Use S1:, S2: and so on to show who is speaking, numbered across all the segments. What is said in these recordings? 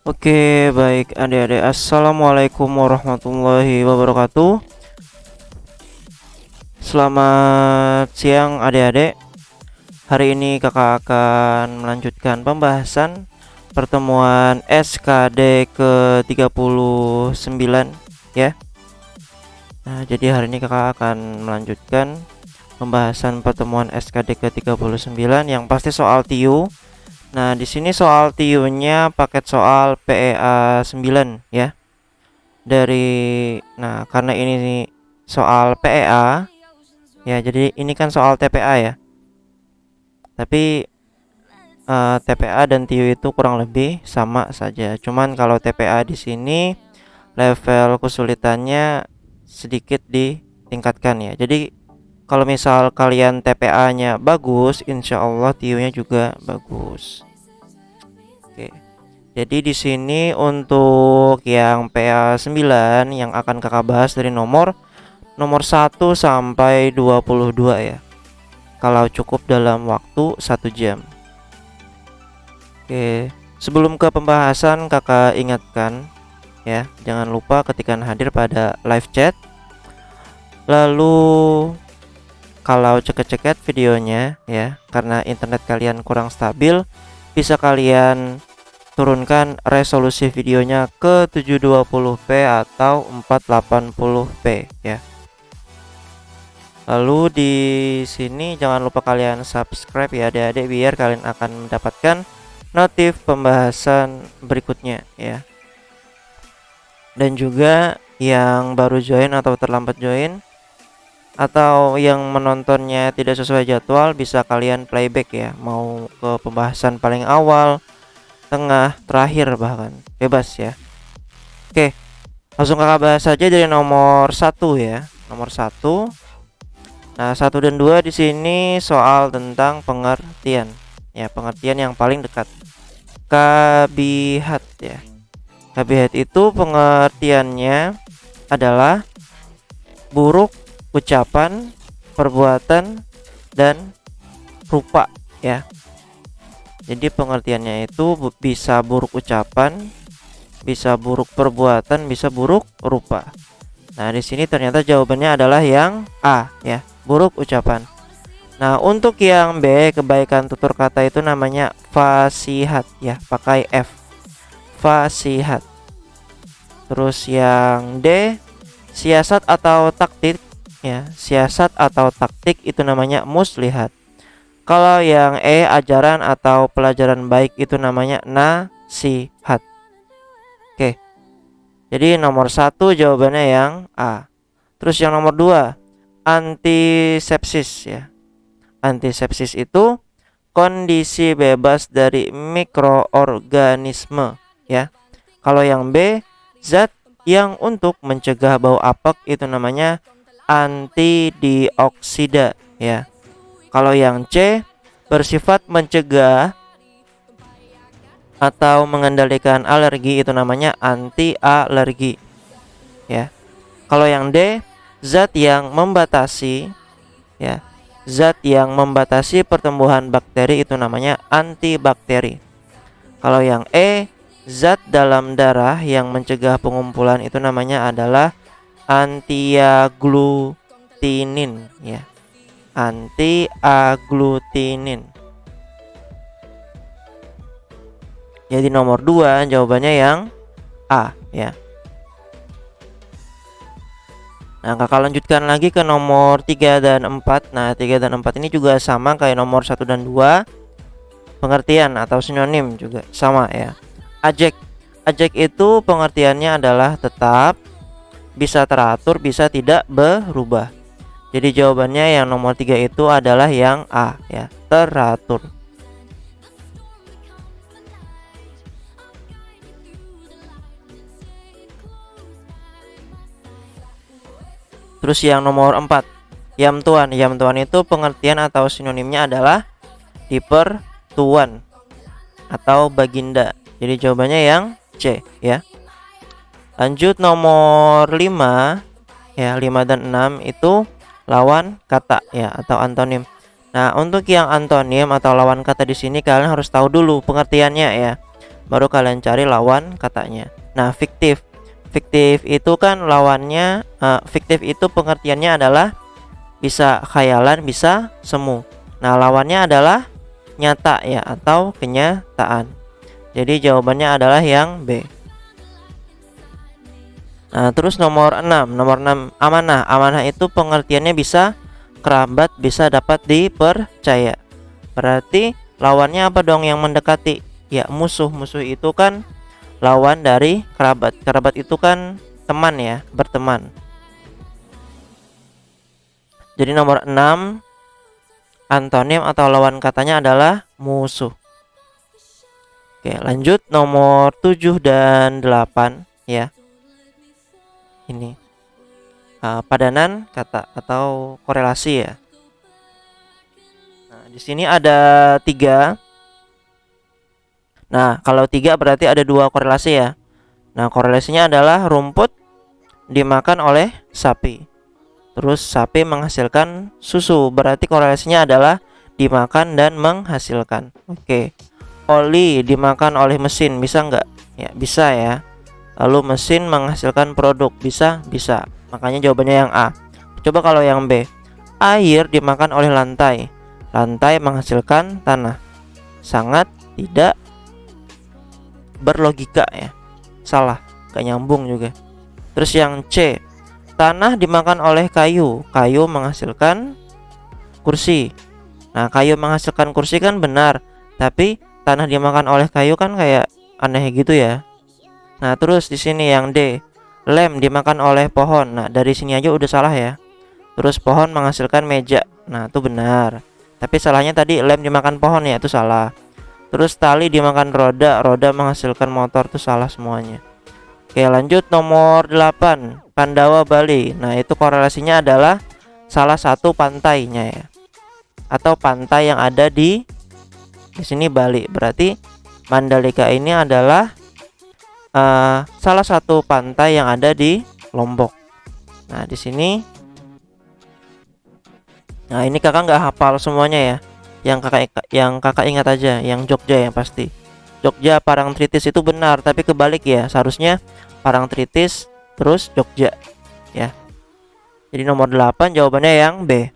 S1: Oke, baik adik-adik. Assalamualaikum warahmatullahi wabarakatuh. Selamat siang adik-adik. Hari ini kakak akan melanjutkan pembahasan pertemuan SKD ke-39 ya. Nah, jadi hari ini kakak akan melanjutkan pembahasan pertemuan SKD ke-39 yang pasti soal TIU. Nah, di sini soal TIU-nya paket soal PEA 9 ya. Karena ini soal PEA ya, jadi ini kan soal TPA ya. Tapi TPA dan TIU itu kurang lebih sama saja. Cuman kalau TPA di sini level kesulitannya sedikit ditingkatkan ya. Jadi kalau misal kalian TPA-nya bagus, insya Allah TIU-nya juga bagus. Oke. Jadi di sini untuk yang PA 9 yang akan kakak bahas dari nomor 1 sampai 22 ya. Kalau cukup dalam waktu 1 jam. Oke, sebelum ke pembahasan kakak ingatkan ya, jangan lupa ketika hadir pada live chat. Lalu kalau ceket-ceket videonya ya, karena internet kalian kurang stabil, bisa kalian turunkan resolusi videonya ke 720p atau 480p ya. Lalu di sini jangan lupa kalian subscribe ya adik-adik, biar kalian akan mendapatkan notif pembahasan berikutnya ya. Dan juga yang baru join atau terlambat join atau yang menontonnya tidak sesuai jadwal, bisa kalian playback ya, mau ke pembahasan paling awal, tengah, terakhir, bahkan bebas ya. Oke, langsung kakak bahas saja dari nomor 1 ya. Nomor 1. Nah, 1 dan 2 di sini soal tentang pengertian. Ya, pengertian yang paling dekat. Kabihat ya. Kabihat itu pengertiannya adalah buruk ucapan, perbuatan, dan rupa ya. Jadi pengertiannya itu bisa buruk ucapan, bisa buruk perbuatan, bisa buruk rupa. Nah, di sini ternyata jawabannya adalah yang A ya, buruk ucapan. Nah, untuk yang B, kebaikan tutur kata itu namanya fasihat ya, pakai F. Fasihat. Terus yang D, siasat atau taktik ya, siasat atau taktik itu namanya muslihat. Kalau yang E, ajaran atau pelajaran baik itu namanya nasihat. Oke. Jadi nomor 1 jawabannya yang A. Terus yang nomor 2, antisepsis ya. Antisepsis itu kondisi bebas dari mikroorganisme ya. Kalau yang B, zat yang untuk mencegah bau apek itu namanya antidioksida ya. Kalau yang C, bersifat mencegah atau mengendalikan alergi itu namanya anti alergi ya. Kalau yang D, zat yang membatasi ya. Zat yang membatasi pertumbuhan bakteri itu namanya antibakteri. Kalau yang E, zat dalam darah yang mencegah pengumpulan itu namanya adalah antiaglutinin ya. Antiaglutinin. Jadi nomor 2 jawabannya yang A ya. Nah, kakak lanjutkan lagi ke nomor 3 dan 4. Nah, 3 dan 4 ini juga sama kayak nomor 1 dan 2. Pengertian atau sinonim juga sama ya. Ajek. Ajek itu pengertiannya adalah tetap, bisa teratur, bisa tidak berubah. Jadi jawabannya yang nomor 3 itu adalah yang A ya, teratur. Terus yang nomor 4, yamtuan. Yamtuan itu pengertian atau sinonimnya adalah dipertuan atau baginda. Jadi jawabannya yang C ya. Lanjut nomor 5 ya, 5 dan 6 itu lawan kata ya atau antonim. Nah, untuk yang antonim atau lawan kata di sini kalian harus tahu dulu pengertiannya ya. baru kalian cari lawan katanya. Nah, fiktif. Fiktif itu kan lawannya, fiktif itu pengertiannya adalah bisa khayalan, bisa semu. Nah, lawannya adalah nyata ya, atau kenyataan. Jadi jawabannya adalah yang B. Nah, terus nomor 6. Nomor 6, amanah. Amanah itu pengertiannya bisa kerabat, bisa dapat dipercaya. Berarti lawannya apa dong yang mendekati? Ya, musuh. Musuh itu kan lawan dari kerabat. Kerabat itu kan teman ya, berteman. Jadi nomor 6, antonim atau lawan katanya adalah musuh. Oke, lanjut nomor 7 dan 8 ya. Ini padanan kata atau korelasi ya. Nah, di sini ada 3. Nah, kalau 3 berarti ada 2 korelasi ya. Nah, korelasinya adalah rumput dimakan oleh sapi. Terus sapi menghasilkan susu. Berarti korelasinya adalah dimakan dan menghasilkan. Oke. Oli dimakan oleh mesin, bisa nggak? Ya, bisa ya. Lalu mesin menghasilkan produk, bisa? Bisa. Makanya jawabannya yang A. Coba kalau yang B. Air dimakan oleh lantai. Lantai menghasilkan tanah. Sangat tidak berlogika ya. Salah, gak nyambung juga. Terus yang C. Tanah dimakan oleh kayu. Kayu menghasilkan kursi. Nah, kayu menghasilkan kursi kan benar, tapi tanah dimakan oleh kayu kan kayak aneh gitu ya. Nah, terus di sini yang D. Lem dimakan oleh pohon. Nah, dari sini aja udah salah ya. Terus pohon menghasilkan meja. Nah, itu benar. Tapi salahnya tadi lem dimakan pohon ya, itu salah. Terus tali dimakan roda. Roda menghasilkan motor, itu salah semuanya. Oke, lanjut nomor 8. Pandawa Bali. Nah, itu korelasinya adalah salah satu pantainya ya. Atau pantai yang ada di sini Bali. Berarti Mandalika ini adalah salah satu pantai yang ada di Lombok. Nah, di sini. Nah, ini kakak nggak hafal semuanya ya. Yang kakak ingat aja, yang Jogja yang pasti. Jogja Parangtritis itu benar, tapi kebalik ya. Seharusnya Parangtritis terus Jogja ya. Jadi nomor 8 jawabannya yang B.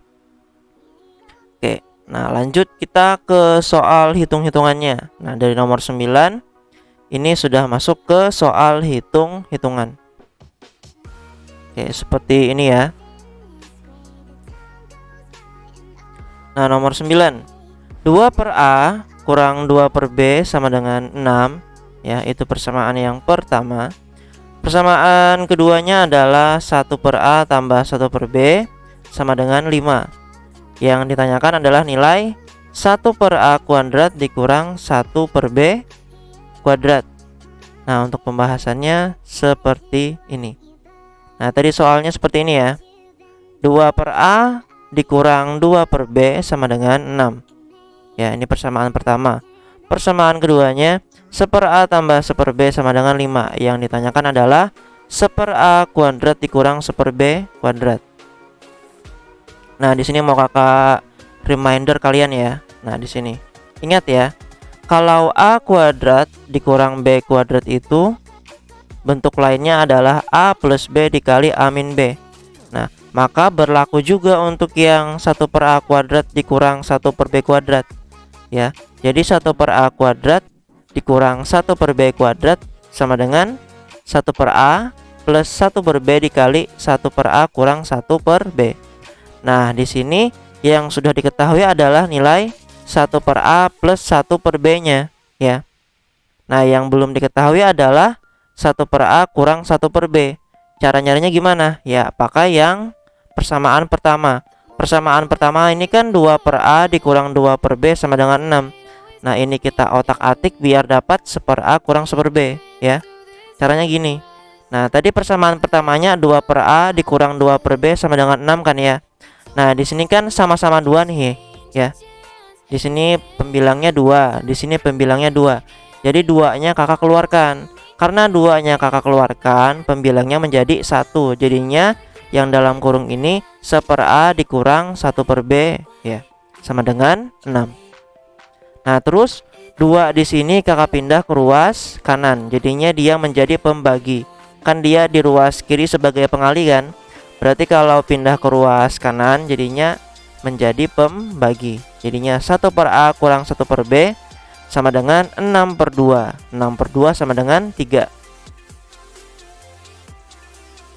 S1: Oke. Nah, lanjut kita ke soal hitung-hitungannya. Nah, dari nomor 9 ini sudah masuk ke soal hitung-hitungan. Oke, seperti ini ya. Nah, nomor 9. 2 per A kurang 2 per B sama dengan 6. Ya, itu persamaan yang pertama. Persamaan keduanya adalah 1 per A tambah 1 per B sama dengan 5. Yang ditanyakan adalah nilai 1 per A kuadrat dikurang 1 per B kuadrat. Nah, untuk pembahasannya seperti ini. Nah, tadi soalnya seperti ini ya. 2 per A dikurang 2 per B sama dengan 6. Ya, ini persamaan pertama. Persamaan keduanya 1 per A tambah 1 per B sama dengan 5. Yang ditanyakan adalah 1 per A kuadrat dikurang 1 per B kuadrat. Nah, di sini mau kakak reminder kalian ya. Nah, di sini ingat ya, kalau A kuadrat dikurang B kuadrat itu bentuk lainnya adalah A plus B dikali A min B. Nah, maka berlaku juga untuk yang 1 per A kuadrat dikurang 1 per B kuadrat ya. Jadi 1 per A kuadrat dikurang 1 per B kuadrat sama dengan 1 per A plus 1 per B dikali 1 per A kurang 1 per B. Nah, di sini yang sudah diketahui adalah nilai 1 per A plus 1 per B nya ya. Nah, yang belum diketahui adalah 1 per A kurang 1 per B. Cara nyarinya gimana? Ya, pakai yang persamaan pertama. Persamaan pertama ini kan 2 per A dikurang 2 per B sama dengan 6. Nah, ini kita otak-atik biar dapat 1 per A kurang 1 per B ya. Caranya gini. Nah, tadi persamaan pertamanya 2 per A dikurang 2 per B sama dengan 6 kan ya. Nah, di sini kan sama-sama 2 nih ya. Di sini pembilangnya 2, di sini pembilangnya 2. Jadi 2-nya kakak keluarkan. Karena 2-nya kakak keluarkan, pembilangnya menjadi 1. Jadinya yang dalam kurung ini 1 per A dikurang 1 per B ya, sama dengan 6. Nah, terus 2 di sini kakak pindah ke ruas kanan, jadinya dia menjadi pembagi. Kan dia di ruas kiri sebagai pengali kan. Berarti kalau pindah ke ruas kanan jadinya menjadi pembagi. Jadinya 1 per A kurang 1 per B sama dengan 6 per 2. 6 per 2 sama dengan 3.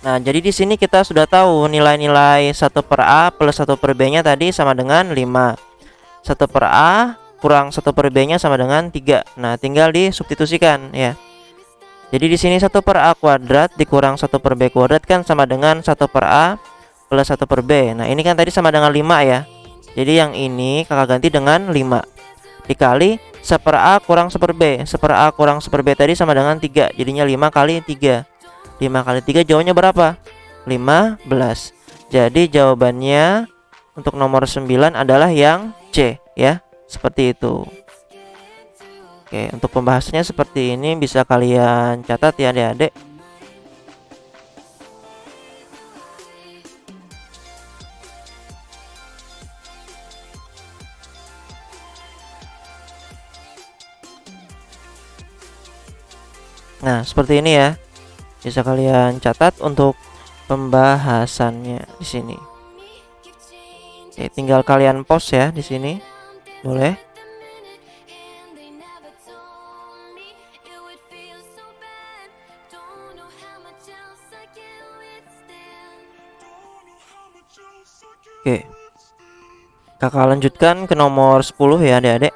S1: Nah, jadi di sini kita sudah tahu nilai-nilai 1 per A plus 1 per B nya tadi sama dengan 5. 1 per A kurang 1 per B nya sama dengan 3. Nah, tinggal disubstitusikan ya. Jadi di sini 1 per A kuadrat dikurang 1 per B kuadrat kan sama dengan 1 per A plus 1 per B. Nah, ini kan tadi sama dengan 5 ya. Jadi yang ini kakak ganti dengan 5. Dikali 1 per A kurang 1 per B. 1 per A kurang 1 per B tadi sama dengan 3. Jadinya 5 kali 3. 5 kali 3 jawabannya berapa? 15. Jadi jawabannya untuk nomor 9 adalah yang C ya. Seperti itu. Oke, untuk pembahasannya seperti ini, bisa kalian catat ya adik-adik. Nah, seperti ini ya. Bisa kalian catat untuk pembahasannya di sini. Oke, tinggal kalian pause ya di sini. Boleh? Oke, kakak lanjutkan ke nomor 10 ya adik-adik.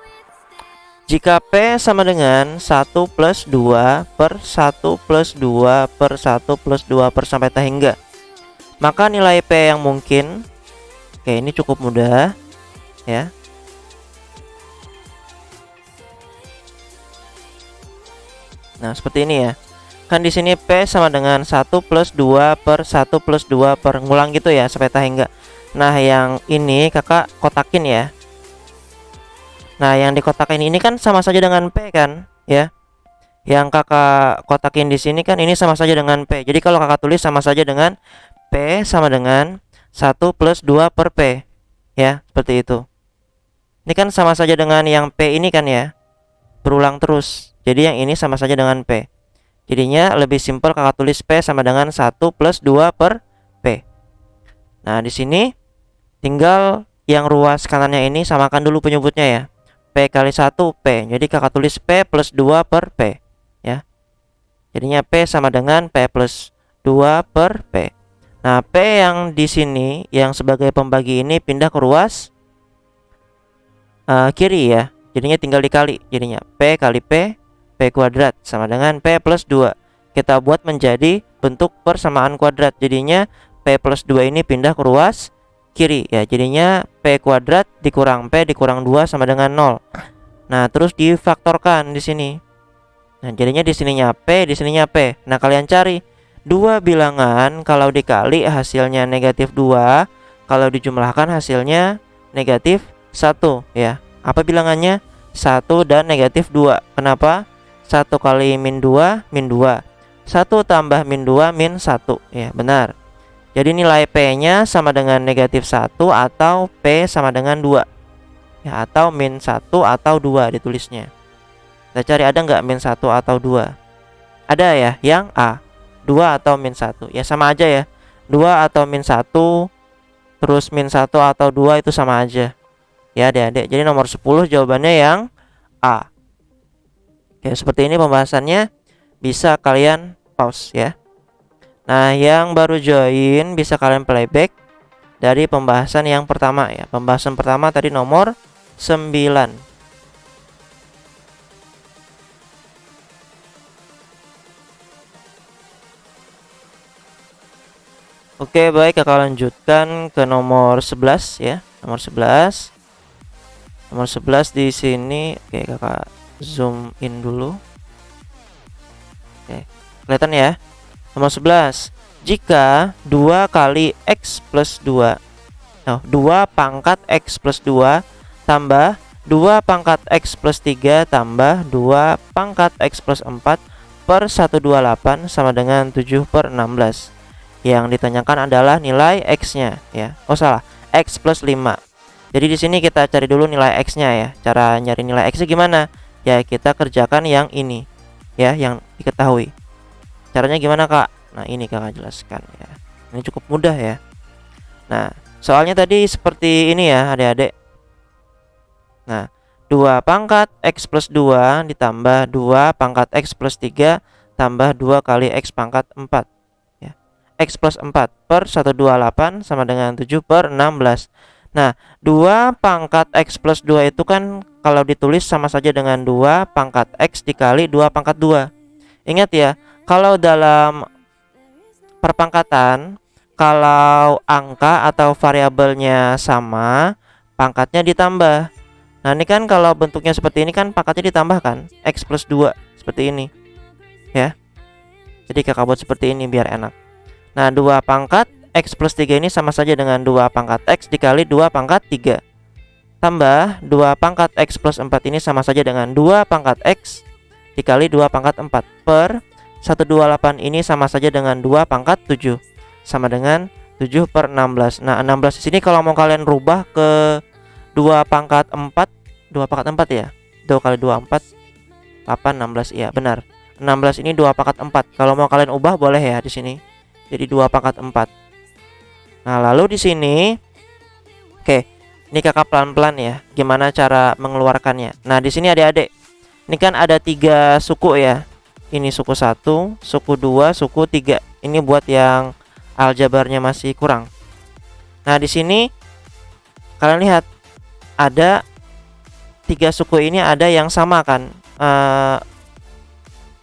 S1: Jika P sama dengan 1 plus 2 per 1 plus 2 per 1 plus 2 per sampai hingga, maka nilai P yang mungkin. Oke, ini cukup mudah ya. Nah, seperti ini ya. Kan di sini P sama dengan 1 plus 2 per 1 plus 2 per ngulang gitu ya sampai hingga. Nah, yang ini kakak kotakin ya. Nah, yang dikotakin ini kan sama saja dengan P kan ya. Yang kakak kotakin di sini kan ini sama saja dengan P. Jadi kalau kakak tulis sama saja dengan P sama dengan 1 plus 2 per P ya, seperti itu. Ini kan sama saja dengan yang P ini kan ya. Berulang terus. Jadi yang ini sama saja dengan P. Jadinya lebih simpel kakak tulis P sama dengan 1 plus 2 per P. Nah, di sini tinggal yang ruas kanannya ini samakan dulu penyebutnya ya. P kali 1 P. Jadi kakak tulis P plus 2 per P ya. Jadinya P sama dengan P plus 2 per P. Nah, P yang di sini yang sebagai pembagi ini pindah ke ruas kiri ya. Jadinya tinggal dikali. Jadinya P kali P kuadrat sama dengan P plus 2. Kita buat menjadi bentuk persamaan kuadrat. Jadinya P plus 2 ini pindah ke ruas kiri ya. Jadinya P kuadrat dikurang P dikurang 2 sama dengan 0. Nah, terus difaktorkan di sini. Nah, jadinya di sininya P, di sininya P. Nah, kalian cari dua bilangan, kalau dikali hasilnya negatif 2, kalau dijumlahkan hasilnya negatif 1 ya. Apa bilangannya? 1 dan negatif 2. Kenapa? 1 kali min 2 min 2. 1 tambah min 2 min 1 ya, benar. Jadi nilai P nya sama dengan negatif 1 atau P sama dengan 2 ya, atau min 1 atau 2 ditulisnya. Kita cari ada nggak min 1 atau 2? Ada ya, yang A 2 atau min 1 ya, sama aja ya. 2 atau min 1 terus min 1 atau 2 itu sama aja ya adik-adik. Jadi nomor 10 jawabannya yang A. Oke, seperti ini pembahasannya, bisa kalian pause ya. Nah, yang baru join bisa kalian playback dari pembahasan yang pertama ya. Pembahasan pertama tadi nomor 9. Oke, baik, kakak lanjutkan ke nomor 11 ya. Nomor 11. Nomor 11 di sini. Oke, kakak zoom in dulu. Oke, kelihatan ya. Nomor 11. Jika 2 kali X plus 2 2 pangkat X plus 2 tambah 2 pangkat X plus 3 tambah 2 pangkat X plus 4 per 128 sama dengan 7 per 16. Yang ditanyakan adalah nilai X nya ya. Oh salah, X plus 5. Jadi di sini kita cari dulu nilai X nya ya. Cara nyari nilai X nya gimana? Ya kita kerjakan yang ini ya, yang diketahui. Caranya gimana Kak? Nah ini Kakak jelaskan ya. Ini cukup mudah ya. Nah soalnya tadi seperti ini ya adik-adik. Nah 2 pangkat X plus 2 ditambah 2 pangkat X plus 3 tambah 2 kali X pangkat 4 ya. X plus 4 per 128 sama dengan 7 per 16. Nah 2 pangkat X plus 2 itu kan kalau ditulis sama saja dengan 2 pangkat X dikali 2 pangkat 2. Ingat ya, kalau dalam perpangkatan, kalau angka atau variabelnya sama, pangkatnya ditambah. Nah ini kan kalau bentuknya seperti ini kan pangkatnya ditambahkan X plus 2 seperti ini ya. Jadi kakak buat seperti ini biar enak. Nah 2 pangkat X plus 3 ini sama saja dengan 2 pangkat X dikali 2 pangkat 3 tambah 2 pangkat X plus 4 ini sama saja dengan 2 pangkat X dikali 2 pangkat 4 per 128 ini sama saja dengan 2 pangkat 7 sama dengan 7 per 16. Nah 16 di sini kalau mau kalian rubah ke 2 pangkat 4, 2 pangkat 4 ya. 2 kali 2 4 8 16 iya benar. 16 ini 2 pangkat 4. Kalau mau kalian ubah boleh ya di sini. Jadi 2 pangkat 4. Nah, lalu di sini oke, ini kakak pelan-pelan ya gimana cara mengeluarkannya. Nah, di sini adik-adik. Ini kan ada 3 suku ya. Ini suku 1, suku 2, suku 3. Ini buat yang aljabarnya masih kurang. Nah, di sini kalian lihat ada 3 suku ini ada yang sama kan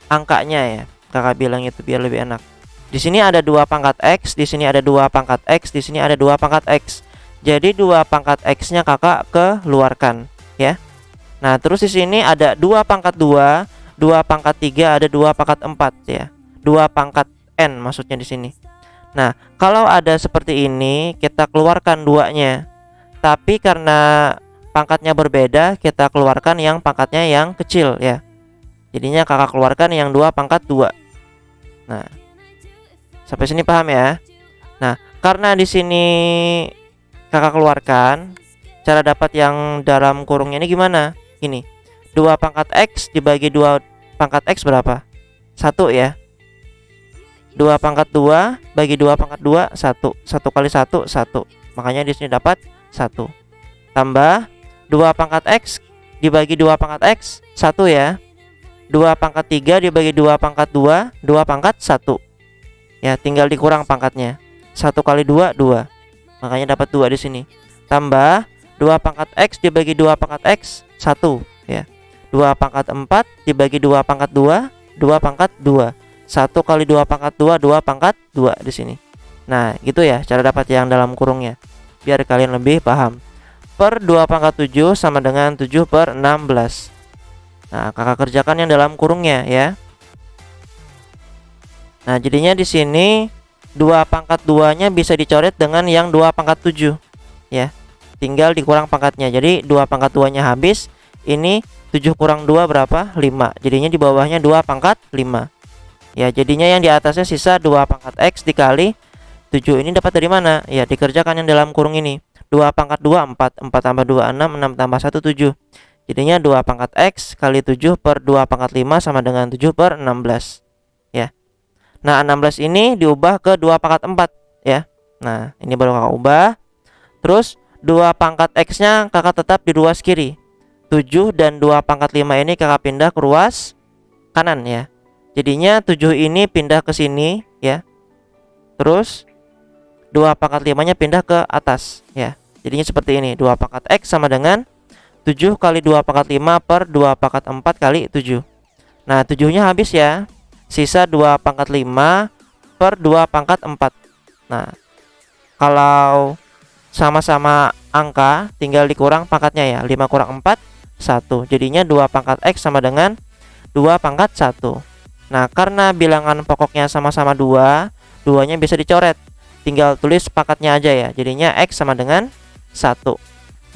S1: angkanya ya. Kakak bilang itu biar lebih enak. Di sini ada 2 pangkat X, di sini ada 2 pangkat X, di sini ada 2 pangkat X. Jadi 2 pangkat X-nya kakak keluarkan ya. Nah, terus di sini ada 2 pangkat 2, 2 pangkat 3, ada 2 pangkat 4 ya. 2 pangkat N maksudnya di sini. Nah, kalau ada seperti ini kita keluarkan duanya. Tapi karena pangkatnya berbeda, kita keluarkan yang pangkatnya yang kecil ya. Jadinya kakak keluarkan yang 2 pangkat 2. Nah, sampai sini paham ya? Nah, karena di sini kakak keluarkan, cara dapat yang dalam kurungnya ini gimana? Ini 2 pangkat X dibagi 2 pangkat X berapa? 1 ya. 2 pangkat 2 bagi 2 pangkat 2 1. 1 kali 1 1. Makanya di sini dapat 1. Tambah 2 pangkat X dibagi 2 pangkat X 1 ya. 2 pangkat 3 dibagi 2 pangkat 2 2 pangkat 1 ya, tinggal dikurang pangkatnya. 1 kali 2 2. Makanya dapat 2 di sini. Tambah 2 pangkat X dibagi 2 pangkat X 1 ya. 2 pangkat 4 dibagi 2 pangkat 2 2 pangkat 2. 1 kali 2 pangkat 2 2 pangkat 2 di sini. Nah gitu ya cara dapat yang dalam kurungnya biar kalian lebih paham. Per 2 pangkat 7 sama dengan 7 per 16. Nah kakak kerjakan yang dalam kurungnya ya. Nah jadinya di sini 2 pangkat 2 nya bisa dicoret dengan yang 2 pangkat 7 ya. Tinggal dikurang pangkatnya. Jadi 2 pangkat 2 nya habis. Ini 7 kurang 2 berapa? 5. Jadinya di bawahnya 2 pangkat 5 ya. Jadinya yang di atasnya sisa 2 pangkat X dikali 7. Ini dapat dari mana? Ya dikerjakan yang dalam kurung ini. 2 pangkat 2 4. 4 tambah 2 6. 6 tambah 1 7. Jadinya 2 pangkat X kali 7 per 2 pangkat 5 sama dengan 7 per 16 ya. Nah 16 ini diubah ke 2 pangkat 4 ya. Nah ini baru kakak ubah. Terus 2 pangkat X nya kakak tetap di ruas kiri. 7 dan 2 pangkat 5 ini kakak pindah ke ruas kanan ya. Jadinya 7 ini pindah ke sini ya. Terus 2 pangkat 5 nya pindah ke atas ya. Jadinya seperti ini. 2 pangkat X sama dengan 7 kali 2 pangkat 5 per 2 pangkat 4 kali 7. Nah 7 nya habis ya. Sisa 2 pangkat 5 per 2 pangkat 4. Nah kalau sama-sama angka tinggal dikurang pangkatnya ya. 5 kurang 4 1. Jadinya 2 pangkat X sama dengan 2 pangkat 1. Nah karena bilangan pokoknya sama-sama 2, 2 nya bisa dicoret. Tinggal tulis pangkatnya aja ya. Jadinya X sama dengan 1.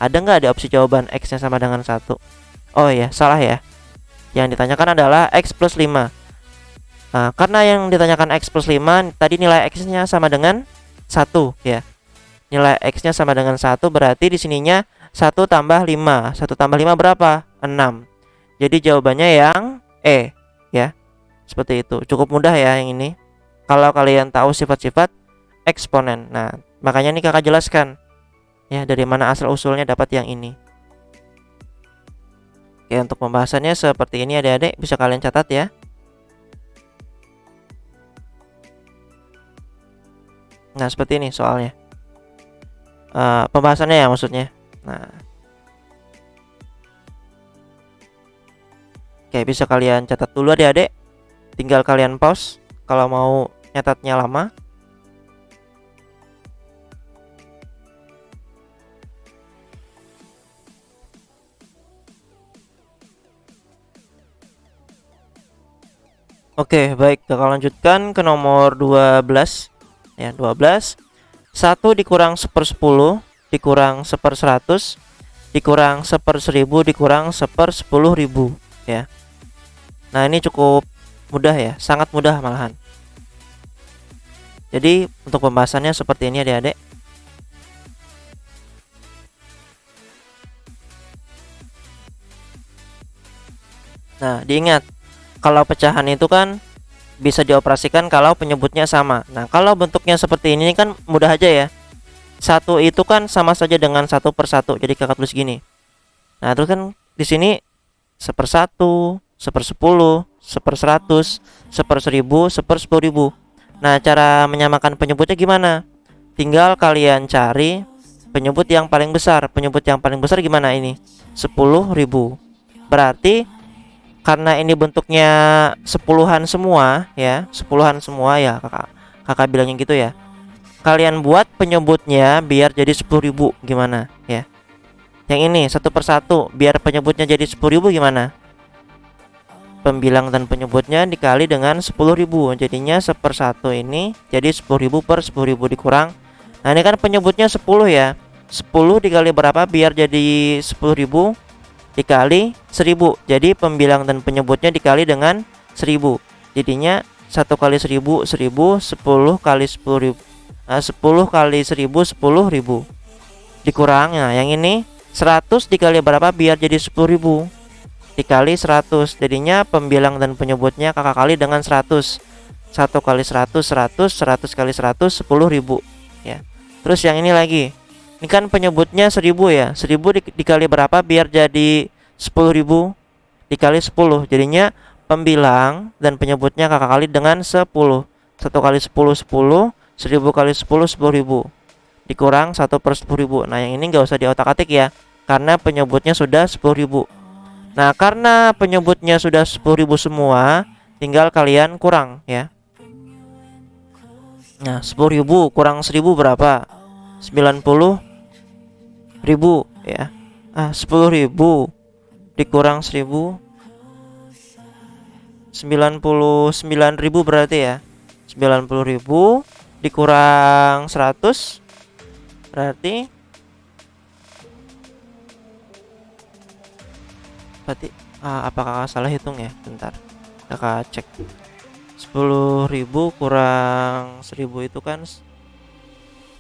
S1: Ada nggak ada opsi jawaban X nya sama dengan 1? Oh ya salah ya. Yang ditanyakan adalah X plus 5. Nah karena yang ditanyakan X plus 5, tadi nilai X nya sama dengan 1 ya. Nilai X nya sama dengan 1 berarti di sininya 1 tambah 5. 1 tambah 5 berapa? 6. Jadi jawabannya yang E ya. Seperti itu. Cukup mudah ya yang ini. Kalau kalian tahu sifat-sifat eksponen. Nah, makanya ini kakak jelaskan ya dari mana asal usulnya dapat yang ini. Oke, untuk pembahasannya seperti ini adik-adik, bisa kalian catat ya. Nah, seperti ini soalnya. Pembahasannya ya maksudnya. Nah, oke, bisa kalian catat dulu adik-adik. Tinggal kalian pause kalau mau nyatatnya lama. Oke, baik, kakak lanjutkan ke nomor 12 ya. 12 1 dikurang 1/10 dikurang 1/100 dikurang 1/1000 dikurang 1/10.000 ya. Nah, ini cukup mudah ya, sangat mudah malahan. Jadi untuk pembahasannya seperti ini adik-adik. Nah, diingat kalau pecahan itu kan bisa dioperasikan kalau penyebutnya sama. Nah, kalau bentuknya seperti ini kan mudah aja ya. Satu itu kan sama saja dengan 1/1. Jadi kakak tulis gini. Nah, terus kan di sini 1/1, 1/10, 1/100, 1/1000, 1/10.000. Nah, cara menyamakan penyebutnya gimana? Tinggal kalian cari penyebut yang paling besar. Penyebut yang paling besar gimana ini? 10.000. Berarti karena ini bentuknya sepuluhan semua ya, sepuluhan semua ya, kakak bilangnya gitu ya. Kalian buat penyebutnya biar jadi 10.000 gimana ya. Yang ini 1/1 biar penyebutnya jadi 10.000 gimana? Pembilang dan penyebutnya dikali dengan 10.000. Jadinya 1/1 ini jadi 10.000 per 10.000 dikurang. Nah, ini kan penyebutnya 10 ya. 10 dikali berapa biar jadi 10.000? Dikali 1000. Jadi pembilang dan penyebutnya dikali dengan 1000. Jadinya 1 kali 1000 1000, 10 kali 10.000 10 kali 1000 10.000 dikurang. Nah, yang ini 100 dikali berapa biar jadi 10.000? Dikali 100. Jadinya pembilang dan penyebutnya kakak kali dengan 100. 1 kali 100 100, 100 kali 100 10.000 ya. Terus yang ini lagi. Ini kan penyebutnya 1000 ya. 1000 dikali berapa biar jadi 10.000? Dikali 10. Jadinya pembilang dan penyebutnya kakak kali dengan 10. 1 kali 10 10, 1000 kali 10 10.000 dikurang 1/10.000. Nah, yang ini nggak usah diotak-atik ya, karena penyebutnya sudah 10.000. Nah, karena penyebutnya sudah 10.000 semua, tinggal kalian kurang ya. Nah, 10.000 kurang 1000 berapa? 90.000 ya. 10.000 dikurang 1000 99.000 berarti ya. 90.000 dikurang 100 berarti apakah salah hitung ya? Bentar, kakak cek. 10.000 kurang 1000 itu kan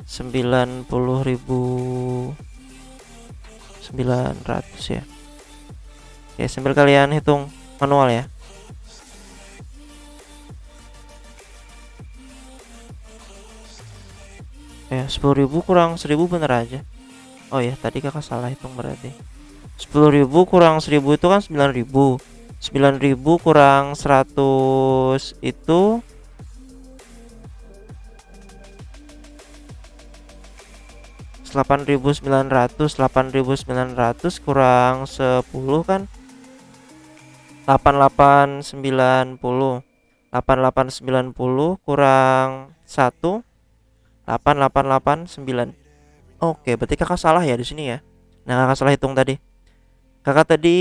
S1: 90.900 ya. Oke, sambil kalian hitung manual ya. Ya, 10.000 kurang 1000 bener aja. Oh ya, tadi kakak salah hitung berarti. 10.000 kurang 1000 itu kan 9.000. 9.000 kurang 100 itu 8.900. 8.900 kurang 10 kan 8890. 8890 kurang 1 8889. Oke, berarti kakak salah ya di sini ya. Nah, kakak salah hitung tadi. Kakak tadi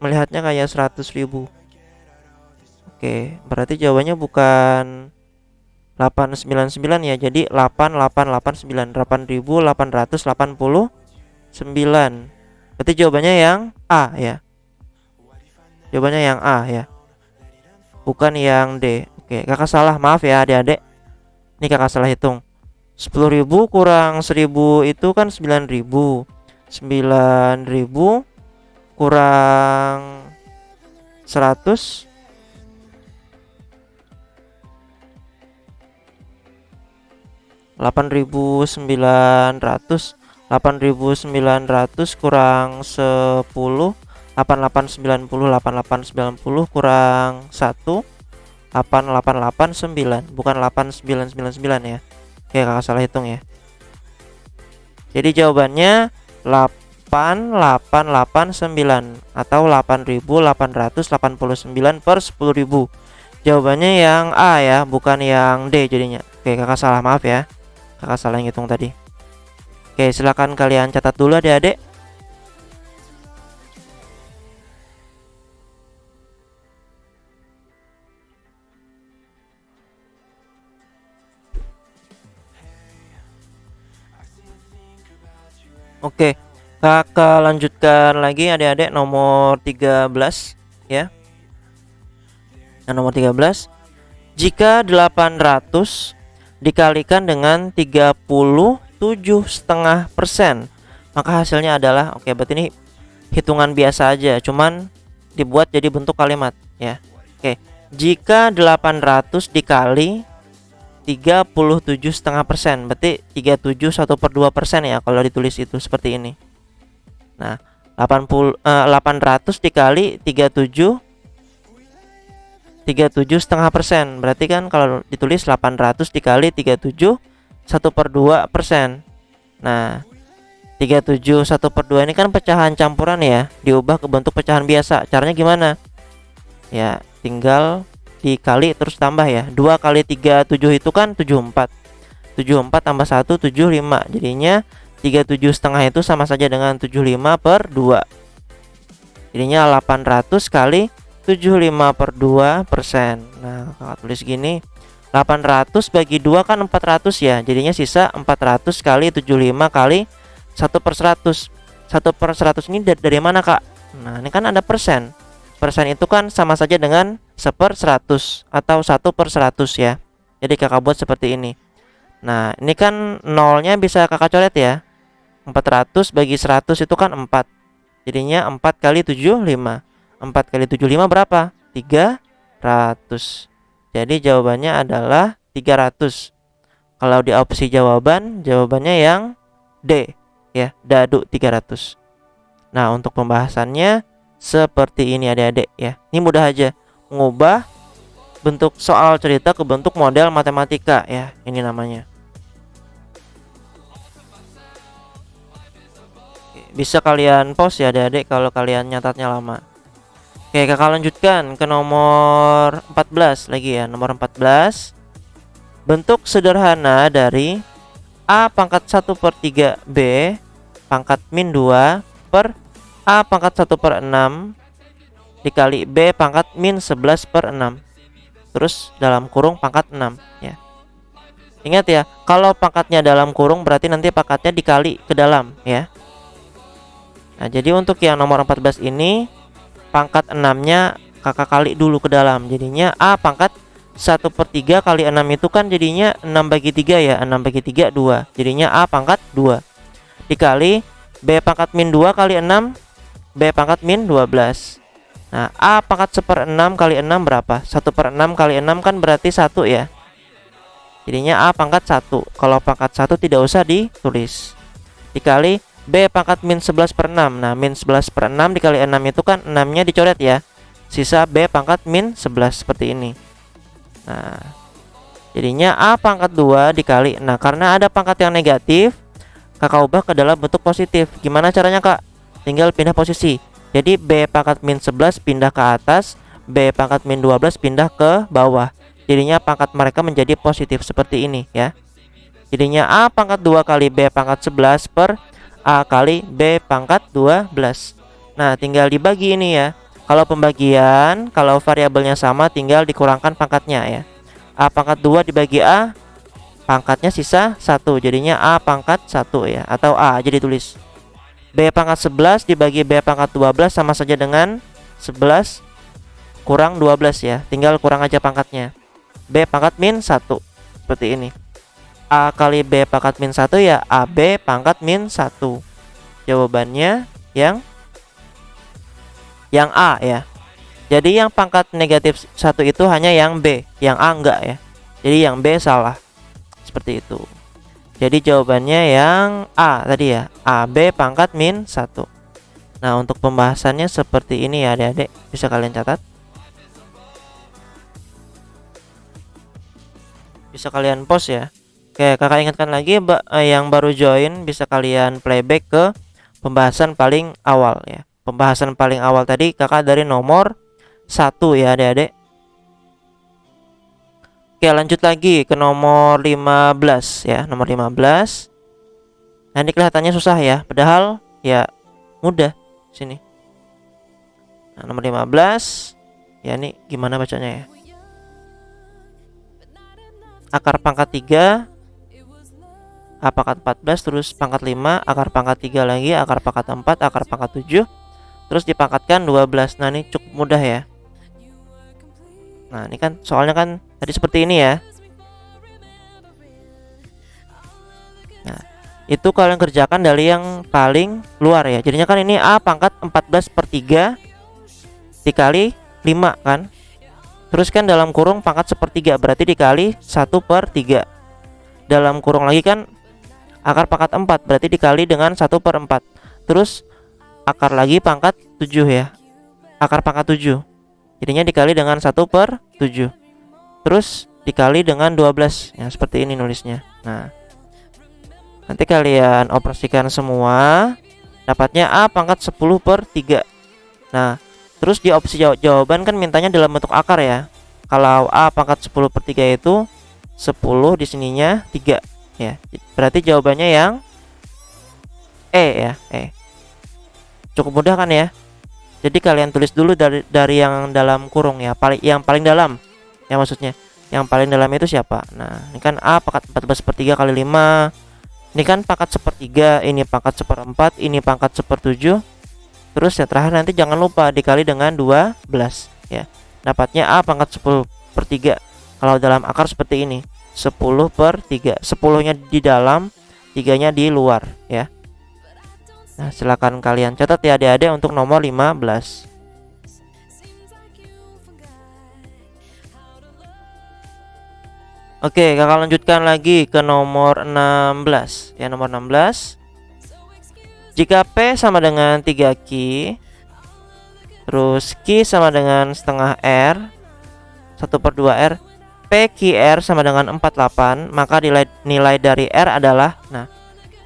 S1: melihatnya kayak 100.000. Oke, berarti jawabannya bukan 899 ya. Jadi 8889. 8.889. Berarti jawabannya yang A ya. Jawabannya yang A ya, bukan yang D. Oke, kakak salah, maaf ya adik-adik. Ini kakak salah hitung. 10.000 kurang 1000 itu kan 9.000. 9.000 kurang 100 8.900 kurang 10 8890 kurang 1 8889 bukan 8999 ya. Oke, kakak salah hitung ya. Jadi jawabannya 8889 atau 8.889 per 10.000. Jawabannya yang A ya, bukan yang D jadinya. Oke, kakak salah, maaf ya. Kakak salah ngitung tadi. Oke, silakan kalian catat dulu adik-adik. Oke, kakak lanjutkan lagi adik-adik nomor 13 ya. Nah, nomor 13. Jika 800 dikalikan dengan 37,5%, maka hasilnya adalah, oke, berarti ini hitungan biasa aja, cuman dibuat jadi bentuk kalimat ya. Oke, jika 800 dikali 37,5%, berarti 37 1/2% ya kalau ditulis itu seperti ini. Nah, 800 dikali 37,5%, berarti kan kalau ditulis 800 dikali 37 1/2%. Nah, 37 1/2 ini kan pecahan campuran ya, diubah ke bentuk pecahan biasa. Caranya gimana? Ya, tinggal dikali terus tambah ya. 2 kali 37 itu kan 74. 74 tambah 1 75. Jadinya 37,5 itu sama saja dengan 75/2. Jadinya 800 kali 75/2%. Nah, kakak tulis gini. 800 bagi 2 kan 400 ya. Jadinya sisa 400 kali 75 kali 1/100. 1/100 ini dari mana, Kak? Nah, ini kan ada persen. Persen itu kan sama saja dengan 1/100 atau 1/100 ya. Jadi kakak buat seperti ini. Nah, ini kan nolnya bisa kakak coret ya. 400 bagi 100 itu kan 4. Jadinya 4 kali 75. 4 kali 75 berapa? 300. Jadi jawabannya adalah 300. Kalau di opsi jawabannya yang D ya, dadu 300. Nah, untuk pembahasannya seperti ini adik-adik ya. Ini mudah aja, mengubah bentuk soal cerita ke bentuk model matematika ya, ini namanya. Bisa kalian pause ya adik-adik kalau kalian nyatatnya lama. Oke, kakak lanjutkan ke nomor 14 lagi ya. Nomor 14. Bentuk sederhana dari A pangkat 1/3 B pangkat min 2 per A pangkat 1/6 dikali B pangkat min 11/6. Terus dalam kurung pangkat 6 ya. Ingat ya, kalau pangkatnya dalam kurung berarti nanti pangkatnya dikali ke dalam ya. Nah, jadi untuk yang nomor 14 ini pangkat 6-nya kakak kali dulu ke dalam. Jadinya A pangkat 1/3 kali 6 itu kan jadinya 6 bagi 3 ya. 6 bagi 3 2. Jadinya A pangkat 2 dikali B pangkat min 2 kali 6 B pangkat min 12. Nah, A pangkat 1/6 kali 6 berapa? 1/6 kali 6 kan berarti 1 ya. Jadinya A pangkat 1. Kalau pangkat 1 tidak usah ditulis. Dikali B pangkat min 11/6. Nah, min 11/6 dikali 6 itu kan 6-nya dicoret ya. Sisa B pangkat min 11 seperti ini. Nah, jadinya A pangkat 2 dikali. Nah, karena ada pangkat yang negatif, kakak ubah ke dalam bentuk positif. Gimana caranya, Kak? Tinggal pindah posisi. Jadi B pangkat min 11 pindah ke atas, B pangkat min 12 pindah ke bawah. Jadinya pangkat mereka menjadi positif seperti ini ya. Jadinya A pangkat 2 kali B pangkat 11 per A kali B pangkat 12. Nah, tinggal dibagi ini ya. Kalau pembagian, kalau variabelnya sama tinggal dikurangkan pangkatnya ya. A pangkat 2 dibagi A, pangkatnya sisa 1. Jadinya A pangkat 1 ya, atau A aja ditulis. B pangkat 11 dibagi B pangkat 12 sama saja dengan 11 kurang 12 ya. Tinggal kurang aja pangkatnya. B pangkat min 1. Seperti ini. A kali B pangkat min 1 ya AB pangkat min 1. Jawabannya yang yang A ya. Jadi yang pangkat negatif 1 itu hanya yang B, yang A enggak ya. Jadi yang B salah. Seperti itu. Jadi jawabannya yang A tadi ya, AB pangkat min 1. Nah, untuk pembahasannya seperti ini ya adik-adik, bisa kalian catat. Bisa kalian pause ya. Oke, kakak ingatkan lagi yang baru join bisa kalian playback ke pembahasan paling awal ya. Pembahasan paling awal tadi kakak dari nomor 1 ya adik-adik. Oke, lanjut lagi ke nomor 15 ya, nomor 15. Nah, ini kelihatannya susah ya, padahal ya mudah sini. Nah, nomor 15 ya, ini gimana bacanya ya? Akar pangkat 3 A pangkat 14 terus pangkat 5, akar pangkat 3 lagi, akar pangkat 4, akar pangkat 7, terus dipangkatkan 12. Nah, ini cukup mudah ya. Nah, ini kan soalnya kan tadi seperti ini ya. Nah, itu kalian kerjakan dari yang paling luar ya. Jadinya kan ini A pangkat 14/3 dikali 5 kan. Terus kan dalam kurung pangkat 1/3 berarti dikali 1/3. Dalam kurung lagi kan akar pangkat 4 berarti dikali dengan 1/4. Terus akar lagi pangkat 7 ya. Akar pangkat 7. Jadinya dikali dengan 1/7. Terus dikali dengan 12. Ya, seperti ini nulisnya. Nah, nanti kalian operasikan semua, dapatnya A pangkat 10/3. Nah, terus di opsi jawaban kan mintanya dalam bentuk akar ya. Kalau A pangkat 10/3 itu 10, di sininya 3 ya. Berarti jawabannya yang E ya, E. Cukup mudah kan ya? Jadi kalian tulis dulu dari yang dalam kurung ya, yang paling dalam. Ya maksudnya, yang paling dalam itu siapa? Nah, ini kan A pangkat 14/3 kali 5. Ini kan pangkat 1/3, ini pangkat 1/4, ini pangkat 1/7. Terus yang terakhir nanti jangan lupa dikali dengan 12 ya. Dapatnya A pangkat 10/3. Kalau dalam akar seperti ini, 10/3. 10-nya di dalam, 3-nya di luar ya. Nah, silakan kalian catat ya adik-adik untuk nomor 15. Oke, kakak lanjutkan lagi ke nomor 16 ya, nomor 16. Jika P sama dengan 3Q, terus Q sama dengan setengah R, 1/2R, PQR sama dengan 48, maka nilai dari R adalah, nah,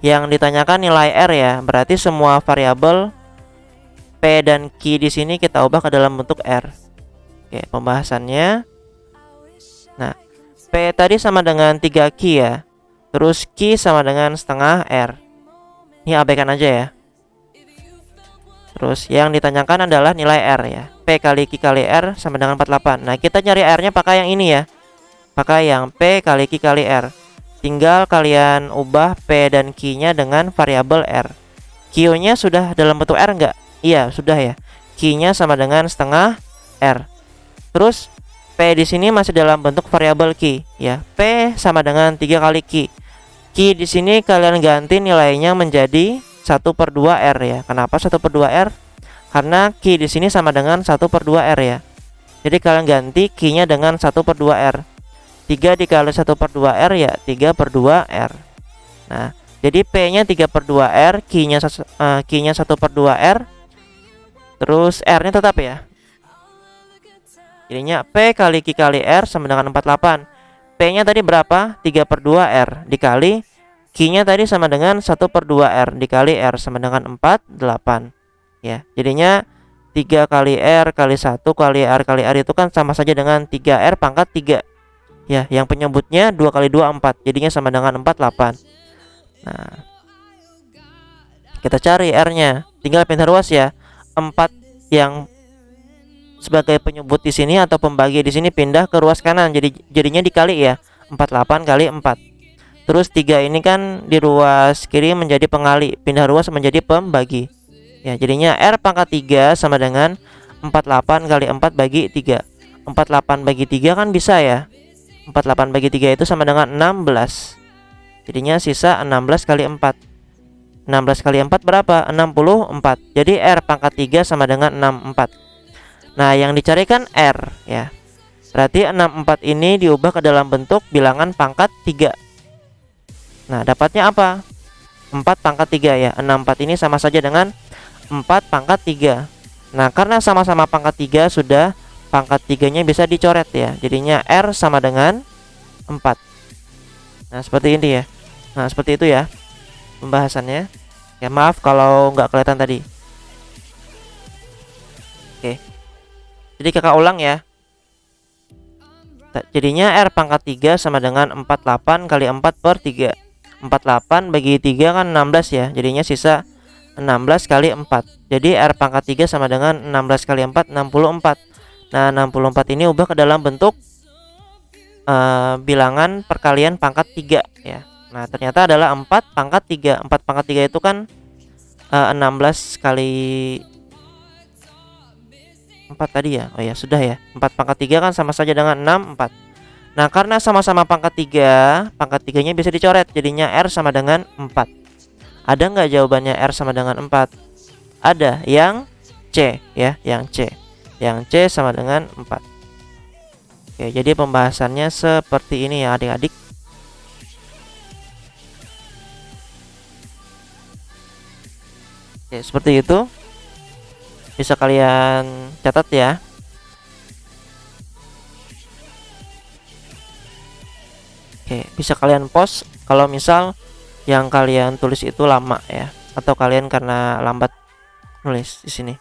S1: yang ditanyakan nilai R ya, berarti semua variabel P dan Q di sini kita ubah ke dalam bentuk R. Oke, pembahasannya. Nah, P tadi sama dengan 3Q ya. Terus Q sama dengan setengah R. Ini abaikan aja ya. Terus yang ditanyakan adalah nilai R ya. P kali Q kali R sama dengan 48. Nah, kita nyari R-nya pakai yang ini ya. Pakai yang P kali Q kali R. Tinggal kalian ubah P dan Q-nya dengan variabel R. Q-nya sudah dalam bentuk R enggak? Iya, sudah ya. Q-nya sama dengan setengah R. Terus P di sini masih dalam bentuk variabel Q ya. P sama dengan 3 kali Q. Q di sini kalian ganti nilainya menjadi 1/2R ya. Kenapa 1/2R? Karena Q di sini sama dengan 1/2R ya. Jadi kalian ganti Q-nya dengan 1/2R. 3 dikali 1/2R ya 3/2R. Nah, jadi P-nya 3/2R, Q-nya 1/2R. Terus R-nya tetap ya. Jadinya P kali Q kali R sama dengan 48. P-nya tadi berapa? 3/2R dikali Q-nya tadi sama dengan 1/2R dikali R sama dengan 48. Ya, jadinya 3 kali R kali 1 kali R itu kan sama saja dengan 3R pangkat 3. Ya, yang penyebutnya 2 kali 2 4. Jadinya sama dengan 48. Nah, kita cari R-nya. Tinggal pindah ruas ya. 4 yang sebagai penyebut di sini atau pembagi di sini pindah ke ruas kanan. Jadinya dikali ya. 48 kali 4. Terus 3 ini kan di ruas kiri menjadi pengali, pindah ruas menjadi pembagi. Ya, jadinya R pangkat 3 sama dengan 48 kali 4 bagi 3. 48 bagi 3 kan bisa ya. 48 bagi 3 itu sama dengan 16. Jadinya sisa 16 kali 4. 16 kali 4 berapa? 64. Jadi R pangkat 3 sama dengan 64. Nah, yang dicarikan R ya. Berarti 64 ini diubah ke dalam bentuk bilangan pangkat 3. Nah, dapatnya apa? 4 pangkat 3 ya. 64 ini sama saja dengan 4 pangkat 3. Nah, karena sama-sama pangkat 3 sudah pangkat 3-nya bisa dicoret ya. Jadinya R sama dengan 4. Nah, seperti ini ya. Nah, seperti itu ya pembahasannya. Ya, maaf kalau nggak kelihatan tadi. Oke. Jadi kakak ulang ya. Jadinya R pangkat 3 sama dengan 48 kali 4 per 3. 48 bagi 3 kan 16 ya. Jadinya sisa 16 kali 4. Jadi R pangkat 3 sama dengan 16 kali 4, 64. Nah, 64 ini ubah ke dalam bentuk bilangan perkalian pangkat 3 ya. Nah, ternyata adalah 4 pangkat 3. 4 pangkat 3 itu kan 16 kali 4 tadi ya. Oh ya, sudah ya. 4 pangkat 3 kan sama saja dengan 64. Nah, karena sama-sama pangkat 3, pangkat 3-nya bisa dicoret. Jadinya R sama dengan 4. Ada nggak jawabannya R sama dengan 4? Ada, yang C ya, yang C. Yang C sama dengan 4. Oke, jadi pembahasannya seperti ini ya adik-adik. Oke, seperti itu. Bisa kalian catat ya. Oke, bisa kalian post kalau misal yang kalian tulis itu lama ya, atau kalian karena lambat nulis di sini.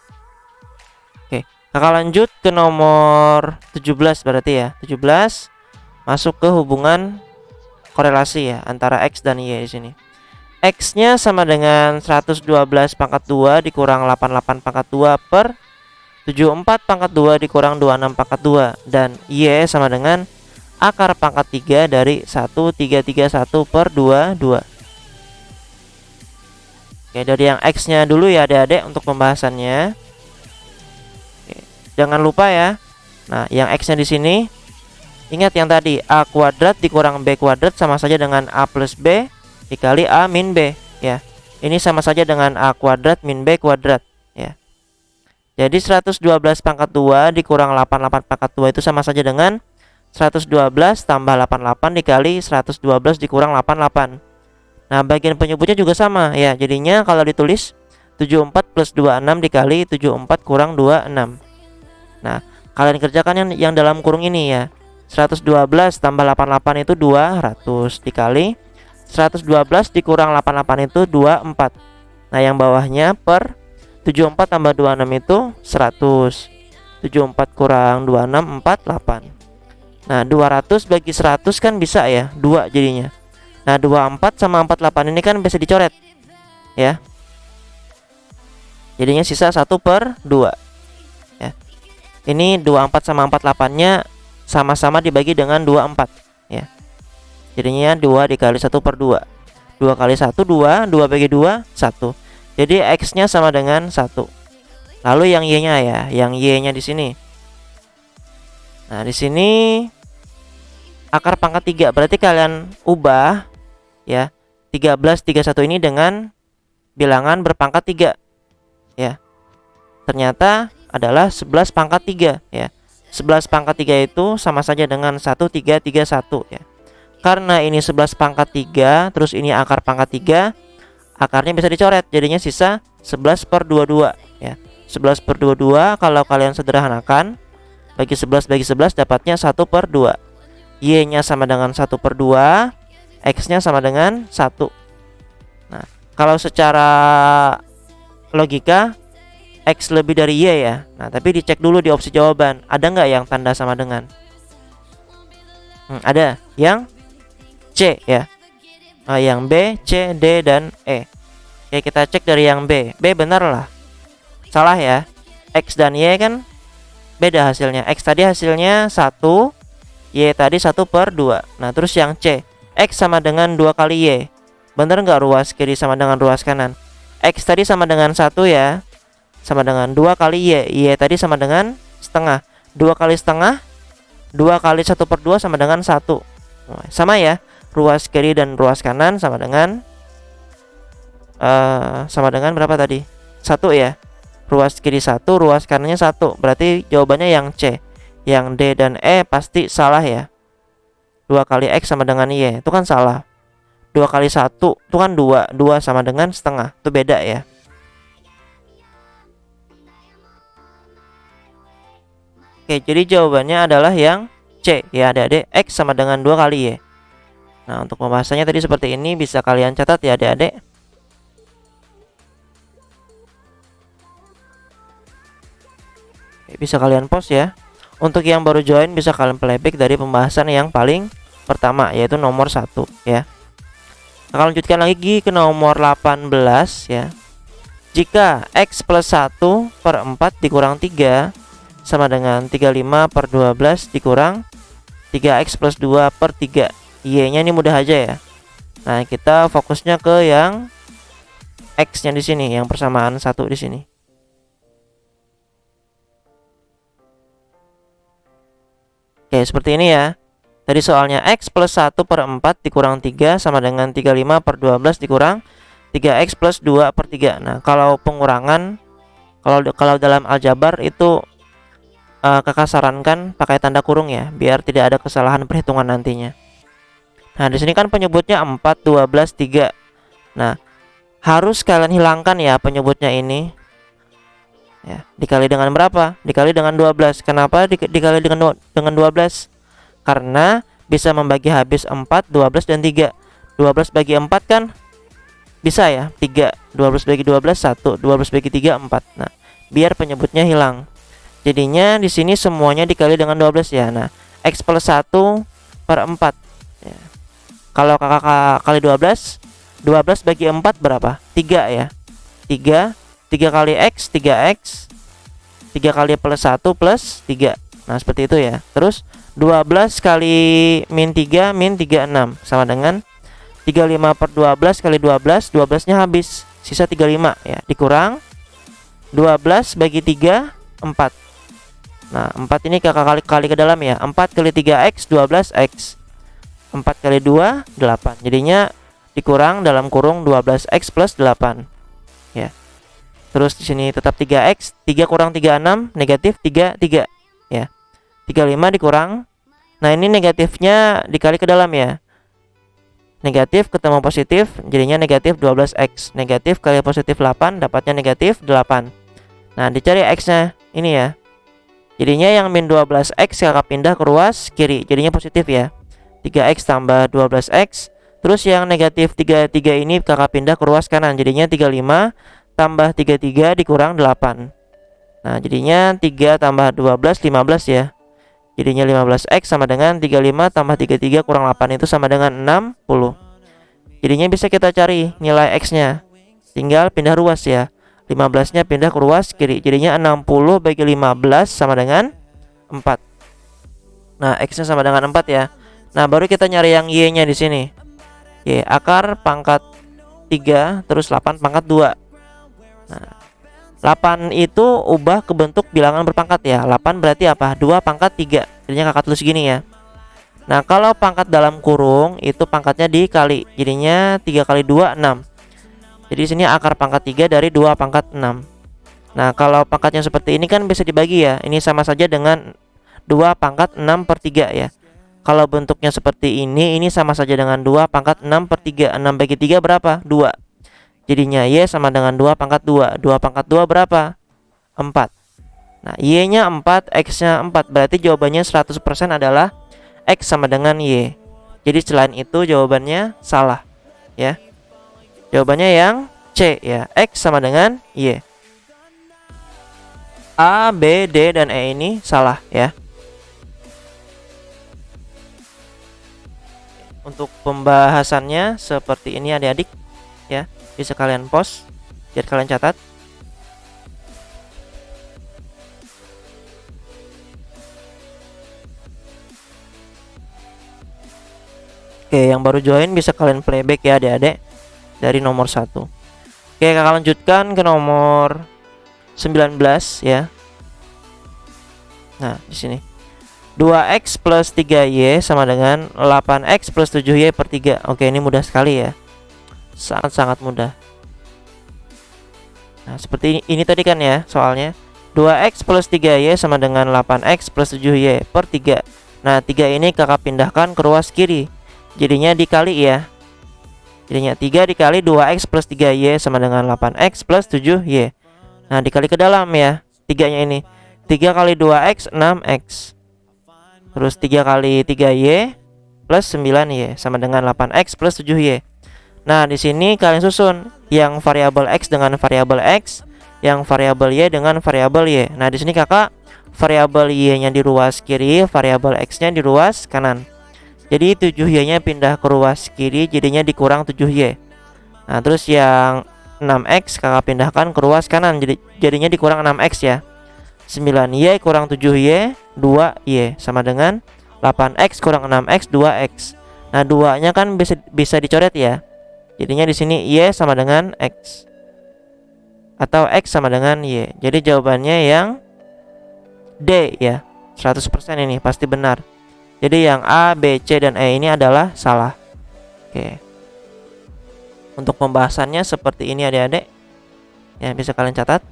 S1: Oke, kakak lanjut ke nomor 17 berarti ya. 17 masuk ke hubungan korelasi ya antara X dan Y di sini. X-nya sama dengan 112 pangkat 2 dikurang 88 pangkat 2 per 74 pangkat 2 dikurang 26 pangkat 2, dan Y sama dengan akar pangkat 3 dari 1331 per 22. Oke, dari yang X-nya dulu ya adik-adik untuk pembahasannya. Oke, jangan lupa ya. Nah, yang X-nya di sini ingat yang tadi, A kuadrat dikurang B kuadrat sama saja dengan A plus B dikali A min B ya. Ini sama saja dengan A kuadrat min B kuadrat ya. Jadi 112 pangkat 2 dikurang 88 pangkat 2 itu sama saja dengan 112 tambah 88 dikali 112 dikurang 88. Nah, bagian penyebutnya juga sama ya. Jadinya kalau ditulis 74 plus 26 dikali 74 kurang 26. Nah, kalian kerjakan yang dalam kurung ini ya. 112 tambah 88 itu 200 dikali 112 dikurang 88 itu 24. Nah, yang bawahnya per 74 tambah 26 itu 100. 74 kurang 26 48. Nah, 200 bagi 100 kan bisa ya, 2 jadinya. Nah, 24 sama 48 ini kan bisa dicoret ya. Jadinya sisa 1 per 2 ya. Ini 24 sama 48-nya sama-sama dibagi dengan 24 ya. Jadinya 2 dikali 1 per 2. 2 kali 1 2, 2 bagi 2 1. Jadi X-nya sama dengan 1. Lalu yang Y-nya ya, yang Y-nya di sini. Nah, di sini akar pangkat 3, berarti kalian ubah ya 13 31 ini dengan bilangan berpangkat 3 ya. Ternyata adalah 11 pangkat 3 ya. 11 pangkat 3 itu sama saja dengan 1331 ya. Karena ini 11 pangkat 3, terus ini akar pangkat 3, akarnya bisa dicoret, jadinya sisa 11 per 22 ya. 11 per 22 kalau kalian sederhanakan, bagi 11 bagi 11 dapatnya 1 per 2. Y-nya sama dengan 1 per 2, X-nya sama dengan 1. Nah, kalau secara logika X lebih dari Y ya. Nah, tapi dicek dulu di opsi jawaban, ada nggak yang tanda sama dengan? Ada, yang C ya. Nah, yang B, C, D, dan E. Oke, kita cek dari yang B. B benar lah. Salah ya. X dan Y kan beda hasilnya. X tadi hasilnya 1, Y tadi 1 per 2. Nah, terus yang C, X sama dengan 2 kali Y. Bener nggak ruas kiri sama dengan ruas kanan? X tadi sama dengan 1 ya, sama dengan 2 kali Y. Y tadi sama dengan setengah. 2 kali setengah, 2 kali 1 per 2 sama dengan 1. Sama ya, ruas kiri dan ruas kanan sama dengan sama dengan berapa tadi? 1 ya. Ruas kiri 1, ruas kanannya 1. Berarti jawabannya yang C. Yang D dan E pasti salah ya. 2 kali X sama dengan Y, itu kan salah. 2 kali 1 itu kan 2. 2 sama dengan setengah, itu beda ya. Oke, jadi jawabannya adalah yang C ya adik-adik. X sama dengan 2 kali Y. Nah, untuk pembahasannya tadi seperti ini, bisa kalian catat ya adik-adik. Bisa kalian pause ya. Untuk yang baru join bisa kalian playback dari pembahasan yang paling pertama, yaitu nomor 1 ya. Kita lanjutkan lagi ke nomor 18 ya. Jika X plus 1 per 4 dikurang 3 sama dengan 35 per 12 dikurang 3X plus 2 per 3. Y-nya ini mudah aja ya. Nah, kita fokusnya ke yang X-nya di sini, yang persamaan 1 di sini. Oke, seperti ini ya. Tadi soalnya X plus 1 per 4 dikurang 3 sama dengan 35 per 12 dikurang 3X plus 2 per 3. Nah, kalau pengurangan, kalau dalam aljabar itu kakak sarankan pakai tanda kurung ya, biar tidak ada kesalahan perhitungan nantinya. Nah, di sini kan penyebutnya 4, 12, 3. Nah, harus kalian hilangkan ya penyebutnya ini. Ya, dikali dengan berapa? Dikali dengan 12. Kenapa dikali dengan 12? Karena bisa membagi habis 4, 12 dan 3. 12 bagi 4 kan bisa ya, 3. 12 bagi 12 1, 12 bagi 3 4. Nah, biar penyebutnya hilang. Jadinya di sini semuanya dikali dengan 12 ya. Nah, X plus 1 per 4 ya. Kalau kakak kali 12, 12 bagi 4 berapa? 3 ya. 3 kali X, 3X. 3 kali plus 1 plus 3. Nah, seperti itu ya. Terus 12 kali min 3 min 36 sama dengan 35 per 12 kali 12. 12 nya habis, sisa 35 ya. Dikurang 12 bagi 3 4. Nah, 4 ini kakak kali ke dalam ya. 4 kali 3X 12X. 4 kali 2 8. Jadinya dikurang dalam kurung 12X plus 8 ya. Terus di sini tetap 3X. 3 kurang 3 6, negatif 3 3 ya. 35 dikurang. Nah, ini negatifnya dikali ke dalam ya. Negatif ketemu positif, jadinya negatif 12X. Negatif kali positif 8, dapatnya negatif 8. Nah, dicari X-nya ini ya. Jadinya yang min 12X kakak pindah ke ruas kiri, jadinya positif ya. 3X tambah 12X. Terus yang negatif 33 ini kakak pindah ke ruas kanan, jadinya 35 tambah 33 dikurang 8. Nah, jadinya 3 tambah 12 15 ya. Jadinya 15X sama dengan 35 tambah 33 kurang 8 itu sama dengan 60. Jadinya bisa kita cari nilai X-nya. Tinggal pindah ruas ya. 15-nya pindah ke ruas kiri. Jadinya 60 bagi 15 sama dengan 4. Nah, X-nya sama dengan 4 ya. Nah, baru kita nyari yang Y-nya di sini. Y akar pangkat 3 terus 8 pangkat 2. Nah, 8 itu ubah ke bentuk bilangan berpangkat ya. 8 berarti apa? 2 pangkat 3. Jadinya kakak tulis gini ya. Nah, kalau pangkat dalam kurung itu pangkatnya dikali. Jadinya 3 kali 2 6. Jadi sini akar pangkat 3 dari 2 pangkat 6. Nah, kalau pangkatnya seperti ini kan bisa dibagi ya. Ini sama saja dengan 2 pangkat 6 per 3 ya. Kalau bentuknya seperti ini sama saja dengan 2 pangkat 6 per 3. 6 bagi 3 berapa? 2. Jadinya Y sama dengan 2 pangkat 2. 2 pangkat 2 berapa? 4. Nah, Y-nya 4, X-nya 4. Berarti jawabannya 100% adalah X sama dengan Y. Jadi selain itu jawabannya salah ya. Jawabannya yang C ya. X sama dengan Y. A, B, D, dan E ini salah ya. Untuk pembahasannya seperti ini adik-adik ya. Bisa kalian pause biar kalian catat. Oke, yang baru join bisa kalian playback ya adik-adik dari nomor 1. Oke, kakak lanjutkan ke nomor 19 ya. Nah, di sini 2X plus 3Y sama dengan 8X plus 7Y per 3. Oke, ini mudah sekali ya. Sangat-sangat mudah. Nah, seperti ini tadi kan ya soalnya. 2x plus 3y sama dengan 8x plus 7y per 3. Nah, 3 ini kakak pindahkan ke ruas kiri. Jadinya dikali ya. Jadinya 3 dikali 2x plus 3y sama dengan 8x plus 7y. Nah, dikali ke dalam ya. 3-nya ini. 3 kali 2x 6x. Terus 3 kali 3y plus 9y sama dengan 8x plus 7y. Nah, di sini kalian susun yang variabel x dengan variabel x, yang variabel y dengan variabel y. Nah, di sini kakak variabel y-nya di ruas kiri, variabel x-nya di ruas kanan. Jadi 7y-nya pindah ke ruas kiri, jadinya dikurang 7y. Nah, terus yang 6x kakak pindahkan ke ruas kanan, jadinya dikurang 6x ya. 9y kurang 7y 2y sama dengan 8x kurang 6x 2x. Nah, 2-nya kan bisa dicoret ya. Jadinya di sini y sama dengan x atau x sama dengan y. Jadi jawabannya yang D ya. 100% ini pasti benar. Jadi yang A, B, C dan E ini adalah salah. Oke. Untuk pembahasannya seperti ini adik-adik. Ya, bisa kalian catat.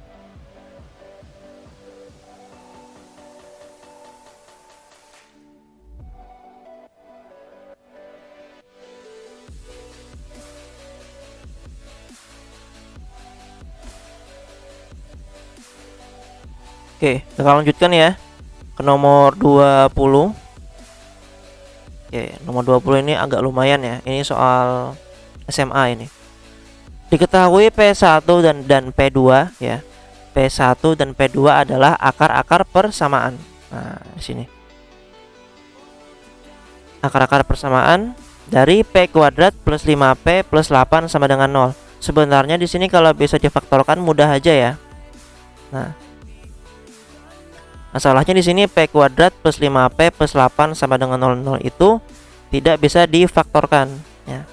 S1: Oke, kita lanjutkan ya ke nomor 20. Oke, nomor 20 ini agak lumayan ya. Ini soal SMA ini. Diketahui P1 dan P2 ya. P1 dan P2 adalah akar-akar persamaan. Nah, di sini. Akar-akar persamaan dari P kuadrat plus 5P plus 8 sama dengan 0. Sebenarnya di sini kalau bisa difaktorkan mudah aja ya. Nah, masalahnya di sini P kuadrat plus 5P plus 8 sama dengan 00 itu tidak bisa difaktorkan ya.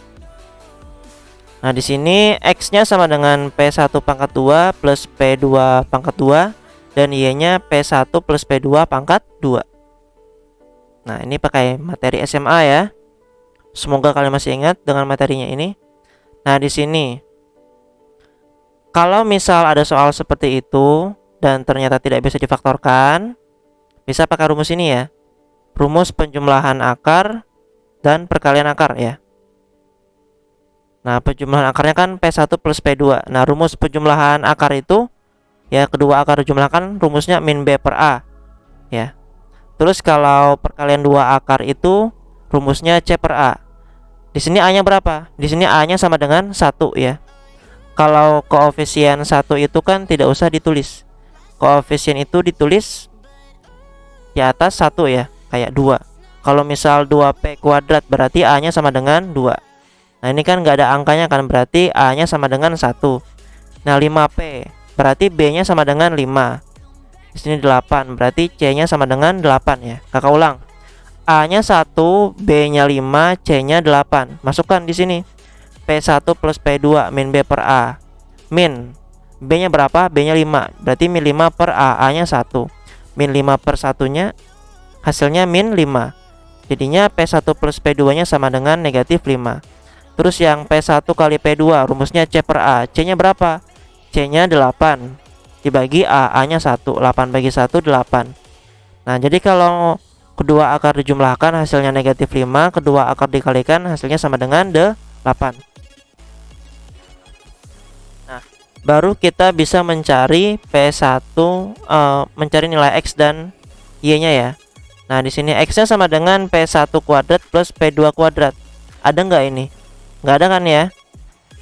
S1: Nah, di sini X-nya sama dengan P1 pangkat 2 plus P2 pangkat 2 dan Y-nya P1 plus P2 pangkat 2. Nah, ini pakai materi SMA ya. Semoga kalian masih ingat dengan materinya ini. Nah, di sini kalau misal ada soal seperti itu dan ternyata tidak bisa difaktorkan, bisa pakai rumus ini ya. Rumus penjumlahan akar dan perkalian akar ya. Nah, penjumlahan akarnya kan P1 plus P2. Nah, rumus penjumlahan akar itu ya, kedua akar dijumlahkan, rumusnya min B per A ya. Terus kalau perkalian dua akar itu rumusnya C per A. Di sini A-nya berapa? Di sini A-nya sama dengan 1 ya. Kalau koefisien 1 itu kan tidak usah ditulis. Koefisien itu ditulis di atas 1 ya, kayak 2. Kalau misal 2P kuadrat berarti A-nya sama dengan 2. Nah, ini kan nggak ada angkanya kan, berarti A-nya sama dengan 1. Nah, 5P berarti B-nya sama dengan 5. Di sini 8, berarti C-nya sama dengan 8 ya. Kakak ulang. A-nya 1, B-nya 5, C-nya 8. Masukkan di sini. P1 plus P2 min B per A. Min B-nya berapa? B-nya 5. Berarti min 5 per A. A-nya 1. Min 5 per 1-nya hasilnya min 5. Jadinya P1 plus P2-nya sama dengan negatif 5. Terus yang P1 kali P2 rumusnya C per A. C-nya berapa? C-nya 8 dibagi A. A-nya 1. 8 bagi 1 8. Nah, jadi kalau kedua akar dijumlahkan hasilnya negatif 5, kedua akar dikalikan hasilnya sama dengan 8. Nah, baru kita bisa mencari P1, mencari nilai X dan Y-nya ya. Nah, di sini X-nya sama dengan P1 kuadrat plus P2 kuadrat. Ada nggak ini? Nggak ada kan ya?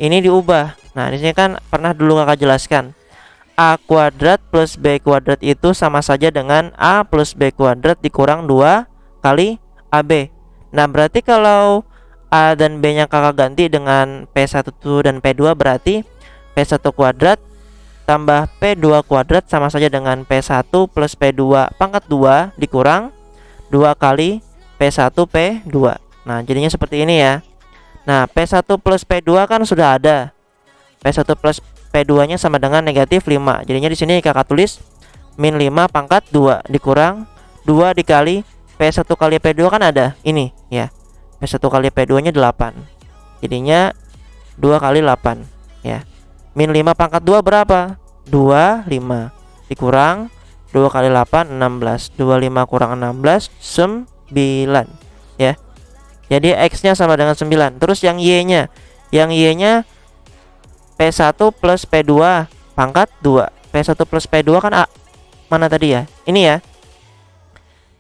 S1: Ini diubah. Nah, di sini kan pernah dulu kakak jelaskan. A kuadrat plus B kuadrat itu sama saja dengan A plus B kuadrat dikurang 2 kali AB. Nah, berarti kalau A dan B nya kakak ganti dengan P1 dan P2, berarti P1 kuadrat tambah P2 kuadrat sama saja dengan P1 plus P2 pangkat 2 dikurang 2 kali P1 P2. Nah, jadinya seperti ini ya. Nah, P1 plus P2 kan sudah ada. P1 plus P2 nya sama dengan negatif 5. Jadinya di sini kakak tulis min 5 pangkat 2 dikurang 2 dikali P1 kali P2 kan ada ini ya. P1 kali P2 nya 8. Jadinya 2 kali 8 ya. Min 5 pangkat 2 berapa? 25 dikurang 2 kali 8 16. 25 kurang 16 9 ya. Jadi X-nya sama dengan 9. Terus yang Y-nya, P1 plus P2 pangkat 2. P1 plus P2 kan A, mana tadi ya? Ini ya.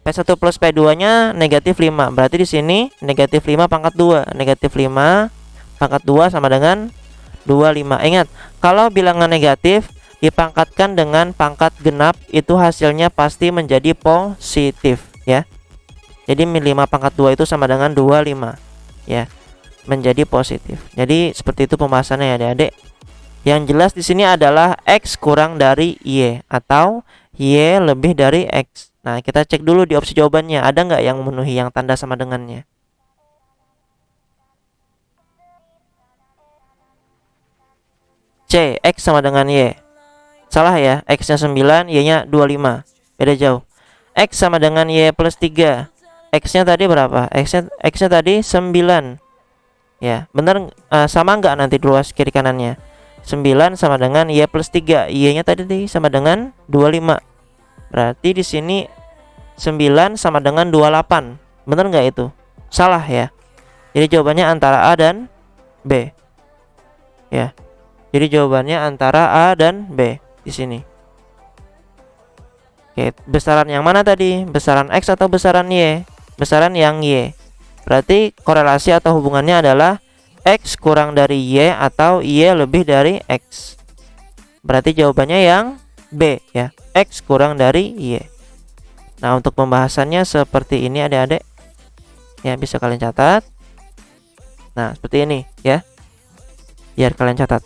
S1: P1 plus P2 nya negatif 5. Berarti di sini negatif 5 pangkat 2. Negatif 5 pangkat 2 sama dengan 25. Ingat, kalau bilangan negatif dipangkatkan dengan pangkat genap, itu hasilnya pasti menjadi positif ya. Jadi min 5 pangkat 2 itu sama dengan 25 ya, menjadi positif. Jadi seperti itu pembahasannya ya adik-adik. Yang jelas di sini adalah X kurang dari Y atau Y lebih dari X. Nah, kita cek dulu di opsi jawabannya, ada nggak yang memenuhi yang tanda sama dengannya. C, X sama dengan Y. Salah ya, X-nya 9, Y-nya 25. Beda jauh. X sama dengan Y plus 3. X-nya tadi berapa? X-nya tadi 9. Ya, bener, sama nggak nanti ruas kiri kanannya? 9 sama dengan Y plus 3. Y-nya tadi sama dengan 25. Berarti di sini 9 sama dengan 28. Bener nggak itu? Salah ya. Jadi jawabannya antara A dan B. Ya. Jadi jawabannya antara A dan B di sini. Oke, besaran yang mana tadi? Besaran X atau besaran Y? Besaran yang Y. Berarti korelasi atau hubungannya adalah X kurang dari Y atau Y lebih dari X. Berarti jawabannya yang B ya. X kurang dari Y. Nah, untuk pembahasannya seperti ini adik-adik. Ya, bisa kalian catat. Nah, seperti ini ya. Biar kalian catat.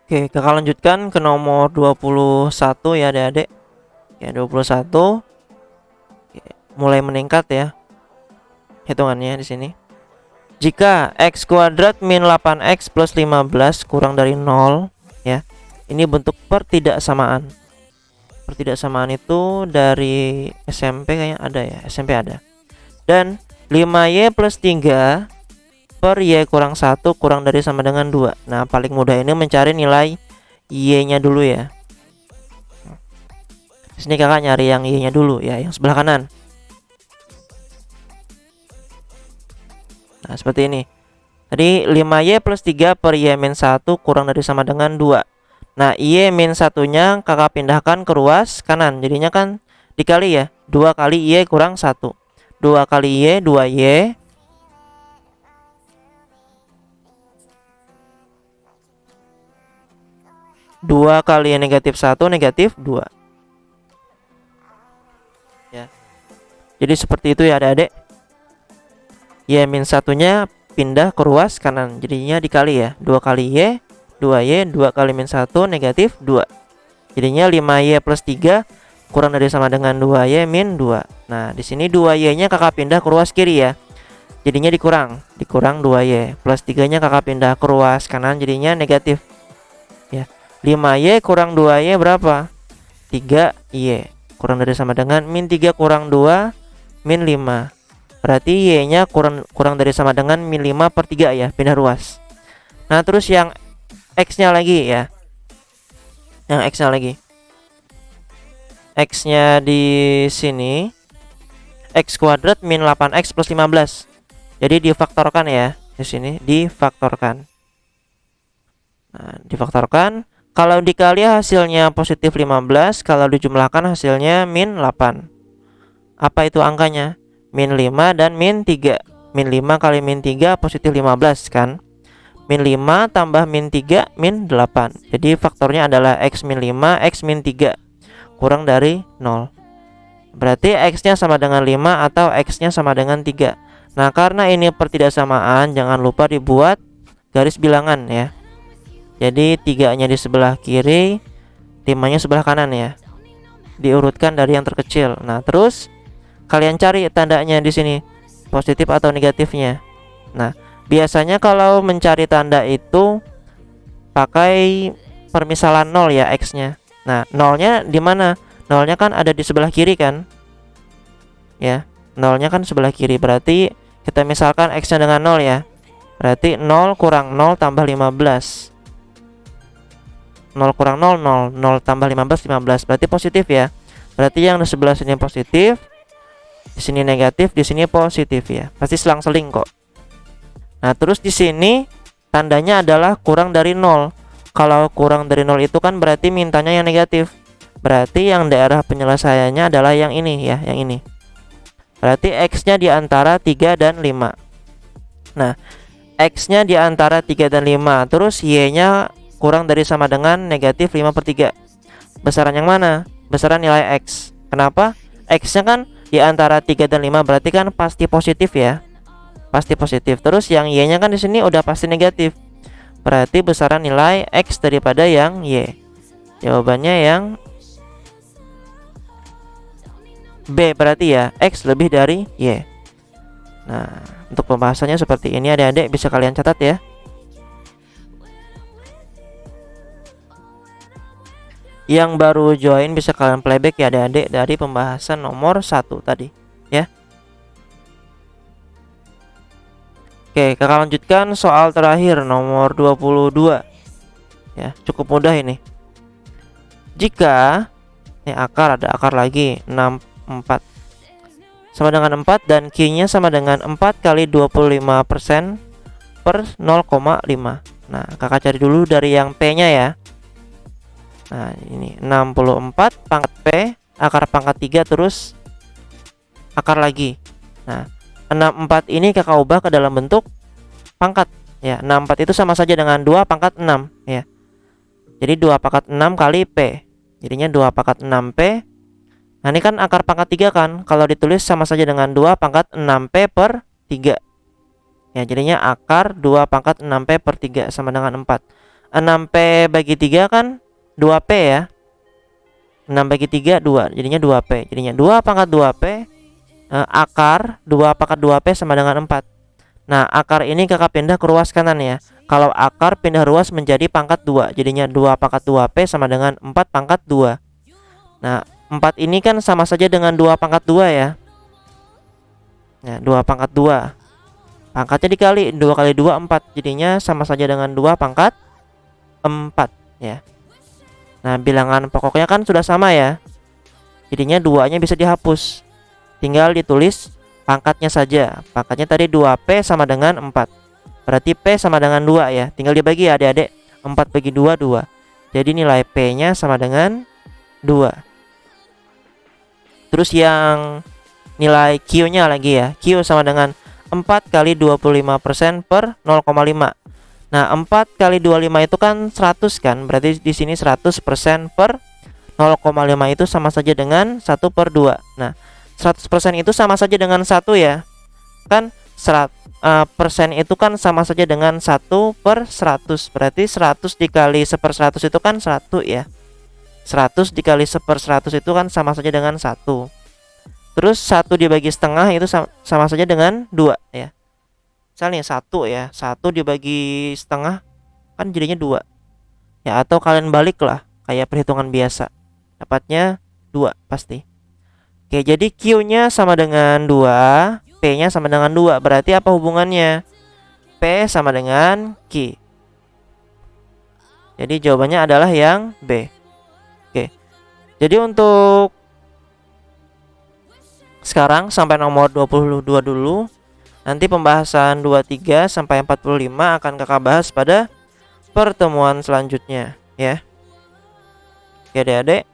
S1: Oke, kita lanjutkan ke nomor 21 ya adik-adik. Ya, 21. Oke, mulai meningkat ya hitungannya di sini. Jika X kuadrat min 8X plus 15 kurang dari 0 ya. Ini bentuk pertidaksamaan. Pertidaksamaan itu dari SMP kayaknya ada ya, SMP ada. Dan 5Y plus 3 per Y kurang 1 kurang dari sama dengan 2. Nah, paling mudah ini mencari nilai Y-nya dulu ya. Di sini kakak nyari yang Y-nya dulu ya, yang sebelah kanan. Nah, seperti ini. Tadi 5Y plus 3 per Y min 1 kurang dari sama dengan 2. Nah, Y min 1-nya kakak pindahkan ke ruas kanan. Jadinya kan dikali ya. 2 kali Y kurang 1. 2 kali Y, 2Y. 2 kali negatif 1 negatif 2 ya. Jadi seperti itu ya adik-adik. Y min 1-nya pindah ke ruas kanan, jadinya dikali ya. 2 kali Y, 2Y, 2 kali min 1 negatif 2. Jadinya 5Y plus 3 kurang dari sama dengan 2Y min 2. Nah, di sini 2Y-nya kakak pindah ke ruas kiri ya. Jadinya dikurang 2Y. Plus 3-nya kakak pindah ke ruas kanan, jadinya negatif. Ya. 5Y kurang 2Y berapa? 3Y. Kurang dari sama dengan min 3 kurang 2 min 5. Berarti Y-nya kurang dari sama dengan min 5 per 3 ya, pindah ruas. Nah, terus yang X-nya lagi ya. Yang X-nya lagi. X-nya di sini X kuadrat min 8X plus 15. Jadi difaktorkan ya. Di sini difaktorkan. Nah, difaktorkan. Kalau dikali hasilnya positif 15, kalau dijumlahkan hasilnya min 8. Apa itu angkanya? Min 5 dan min 3. Min 5 kali min 3 positif 15 kan? Min 5 tambah min 3 min 8. Jadi faktornya adalah X min 5, X min 3. Kurang dari 0. Berarti X-nya sama dengan 5 atau X-nya sama dengan 3. Nah, karena ini pertidaksamaan, jangan lupa dibuat garis bilangan ya. Jadi 3-nya di sebelah kiri, 5-nya sebelah kanan ya. Diurutkan dari yang terkecil. Nah, terus kalian cari tandanya di sini, positif atau negatifnya. Nah, biasanya kalau mencari tanda itu pakai permisalan 0 ya X-nya. Nah, nolnya di mana? Nolnya kan ada di sebelah kiri kan? Ya, nolnya kan sebelah kiri. Berarti kita misalkan X-nya dengan 0 ya. Berarti 0 kurang 0 tambah 15. 0 kurang 0, 0. 0 tambah 15, 15. Berarti positif ya. Berarti yang di sebelah sini positif, di sini negatif, di sini positif ya. Pasti selang-seling kok. Nah, terus di sini tandanya adalah kurang dari 0. Kalau kurang dari 0 itu kan berarti mintanya yang negatif. Berarti yang daerah penyelesaiannya adalah yang ini ya, yang ini. Berarti X-nya di antara 3 dan 5. Nah, X-nya di antara 3 dan 5. Terus Y-nya kurang dari sama dengan negatif 5/3. Besaran yang mana? Besaran nilai X. Kenapa? X-nya kan di antara 3 dan 5, berarti kan pasti positif ya. Pasti positif. Terus yang Y-nya kan di sini udah pasti negatif. Berarti besaran nilai X daripada yang Y. Jawabannya yang B berarti ya, X lebih dari Y. Nah, untuk pembahasannya seperti ini adik-adik bisa kalian catat ya. Yang baru join bisa kalian playback ya adik-adik dari pembahasan nomor 1 tadi ya. Oke, kakak lanjutkan soal terakhir nomor 22. Ya, cukup mudah ini. Jika ini akar, ada akar lagi 4 sama dengan 4 dan Q-nya sama dengan 4 kali 25% per 0,5. Nah, kakak cari dulu dari yang P-nya ya. Nah, ini 64 pangkat P, akar pangkat 3 terus akar lagi. Nah, 64 ini kakak ubah ke dalam bentuk pangkat ya. 64 itu sama saja dengan 2 pangkat 6 ya. Jadi 2 pangkat 6 kali P. Jadinya 2 pangkat 6P. Nah, ini kan akar pangkat 3 kan. Kalau ditulis sama saja dengan 2 pangkat 6P per 3. Ya, jadinya akar 2 pangkat 6P per 3 sama dengan 4. 6P bagi 3 kan 2P ya. 6 bagi 3 2. Jadinya 2P. Jadinya 2 pangkat 2P akar 2 pangkat 2P sama dengan 4. Nah, akar ini kakak pindah ke ruas kanan ya. Kalau akar pindah ruas menjadi pangkat 2. Jadinya 2 pangkat 2P sama dengan 4 pangkat 2. Nah, 4 ini kan sama saja dengan 2 pangkat 2 ya. Nah, 2 pangkat 2. Pangkatnya dikali 2 kali 2 4. Jadinya sama saja dengan 2 pangkat 4 ya. Nah, bilangan pokoknya kan sudah sama ya. Jadinya 2-nya bisa dihapus. Tinggal ditulis pangkatnya saja. Pangkatnya tadi 2P sama dengan 4. Berarti P sama dengan 2 ya. Tinggal dibagi ya adik-adik. 4 bagi 2 2. Jadi nilai P-nya sama dengan 2. Terus yang nilai Q-nya lagi ya. Q sama dengan 4 kali 25% per 0,5. Nah, 4 kali 25 itu kan 100 kan. Berarti di sini 100% per 0,5 itu sama saja dengan 1 per 2. Nah, 100% itu sama saja dengan 1 ya. Kan persen itu kan sama saja dengan 1 per 100. Berarti 100 dikali 1/100 itu kan 1 ya. 100 dikali 1/100 itu kan sama saja dengan 1. Terus 1 dibagi setengah itu sama saja dengan 2 ya. Misalnya 1 ya, 1 dibagi setengah kan jadinya 2 ya. Atau kalian balik lah kayak perhitungan biasa, dapatnya 2 pasti. Oke, jadi Q-nya sama dengan 2, P-nya sama dengan 2. Berarti apa hubungannya? P sama dengan Q. Jadi jawabannya adalah yang B. Oke. Jadi untuk sekarang sampai nomor 22 dulu. Nanti pembahasan 23 sampai 45 akan kakak bahas pada pertemuan selanjutnya ya. Oke adik-adik,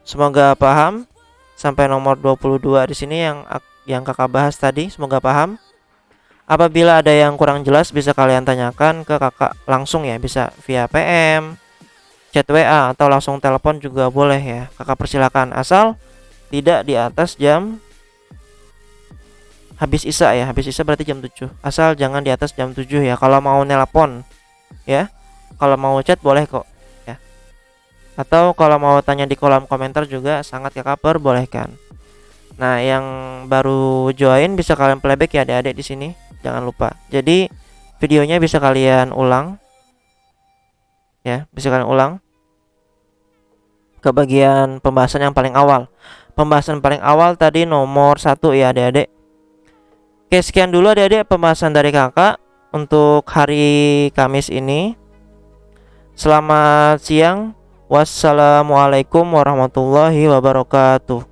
S1: semoga paham sampai nomor 22 di sini yang kakak bahas tadi, semoga paham. Apabila ada yang kurang jelas bisa kalian tanyakan ke kakak langsung ya, bisa via PM, chat WA atau langsung telepon juga boleh ya. Kakak persilakan asal tidak di atas jam habis isya ya. Habis isya berarti jam 7. Asal jangan di atas jam 7 ya. Kalau mau nelpon ya. Kalau mau chat boleh kok ya. Atau kalau mau tanya di kolom komentar juga sangat kakak perbolehkan. Nah, yang baru join bisa kalian playback ya adik-adik di sini. Jangan lupa. Jadi videonya bisa kalian ulang. Ya, bisa kalian ulang. ke bagian pembahasan yang paling awal. Pembahasan paling awal tadi nomor 1 ya adik-adik. Oke, sekian dulu adik-adik pembahasan dari kakak untuk hari Kamis ini. Selamat siang. Wassalamualaikum warahmatullahi wabarakatuh.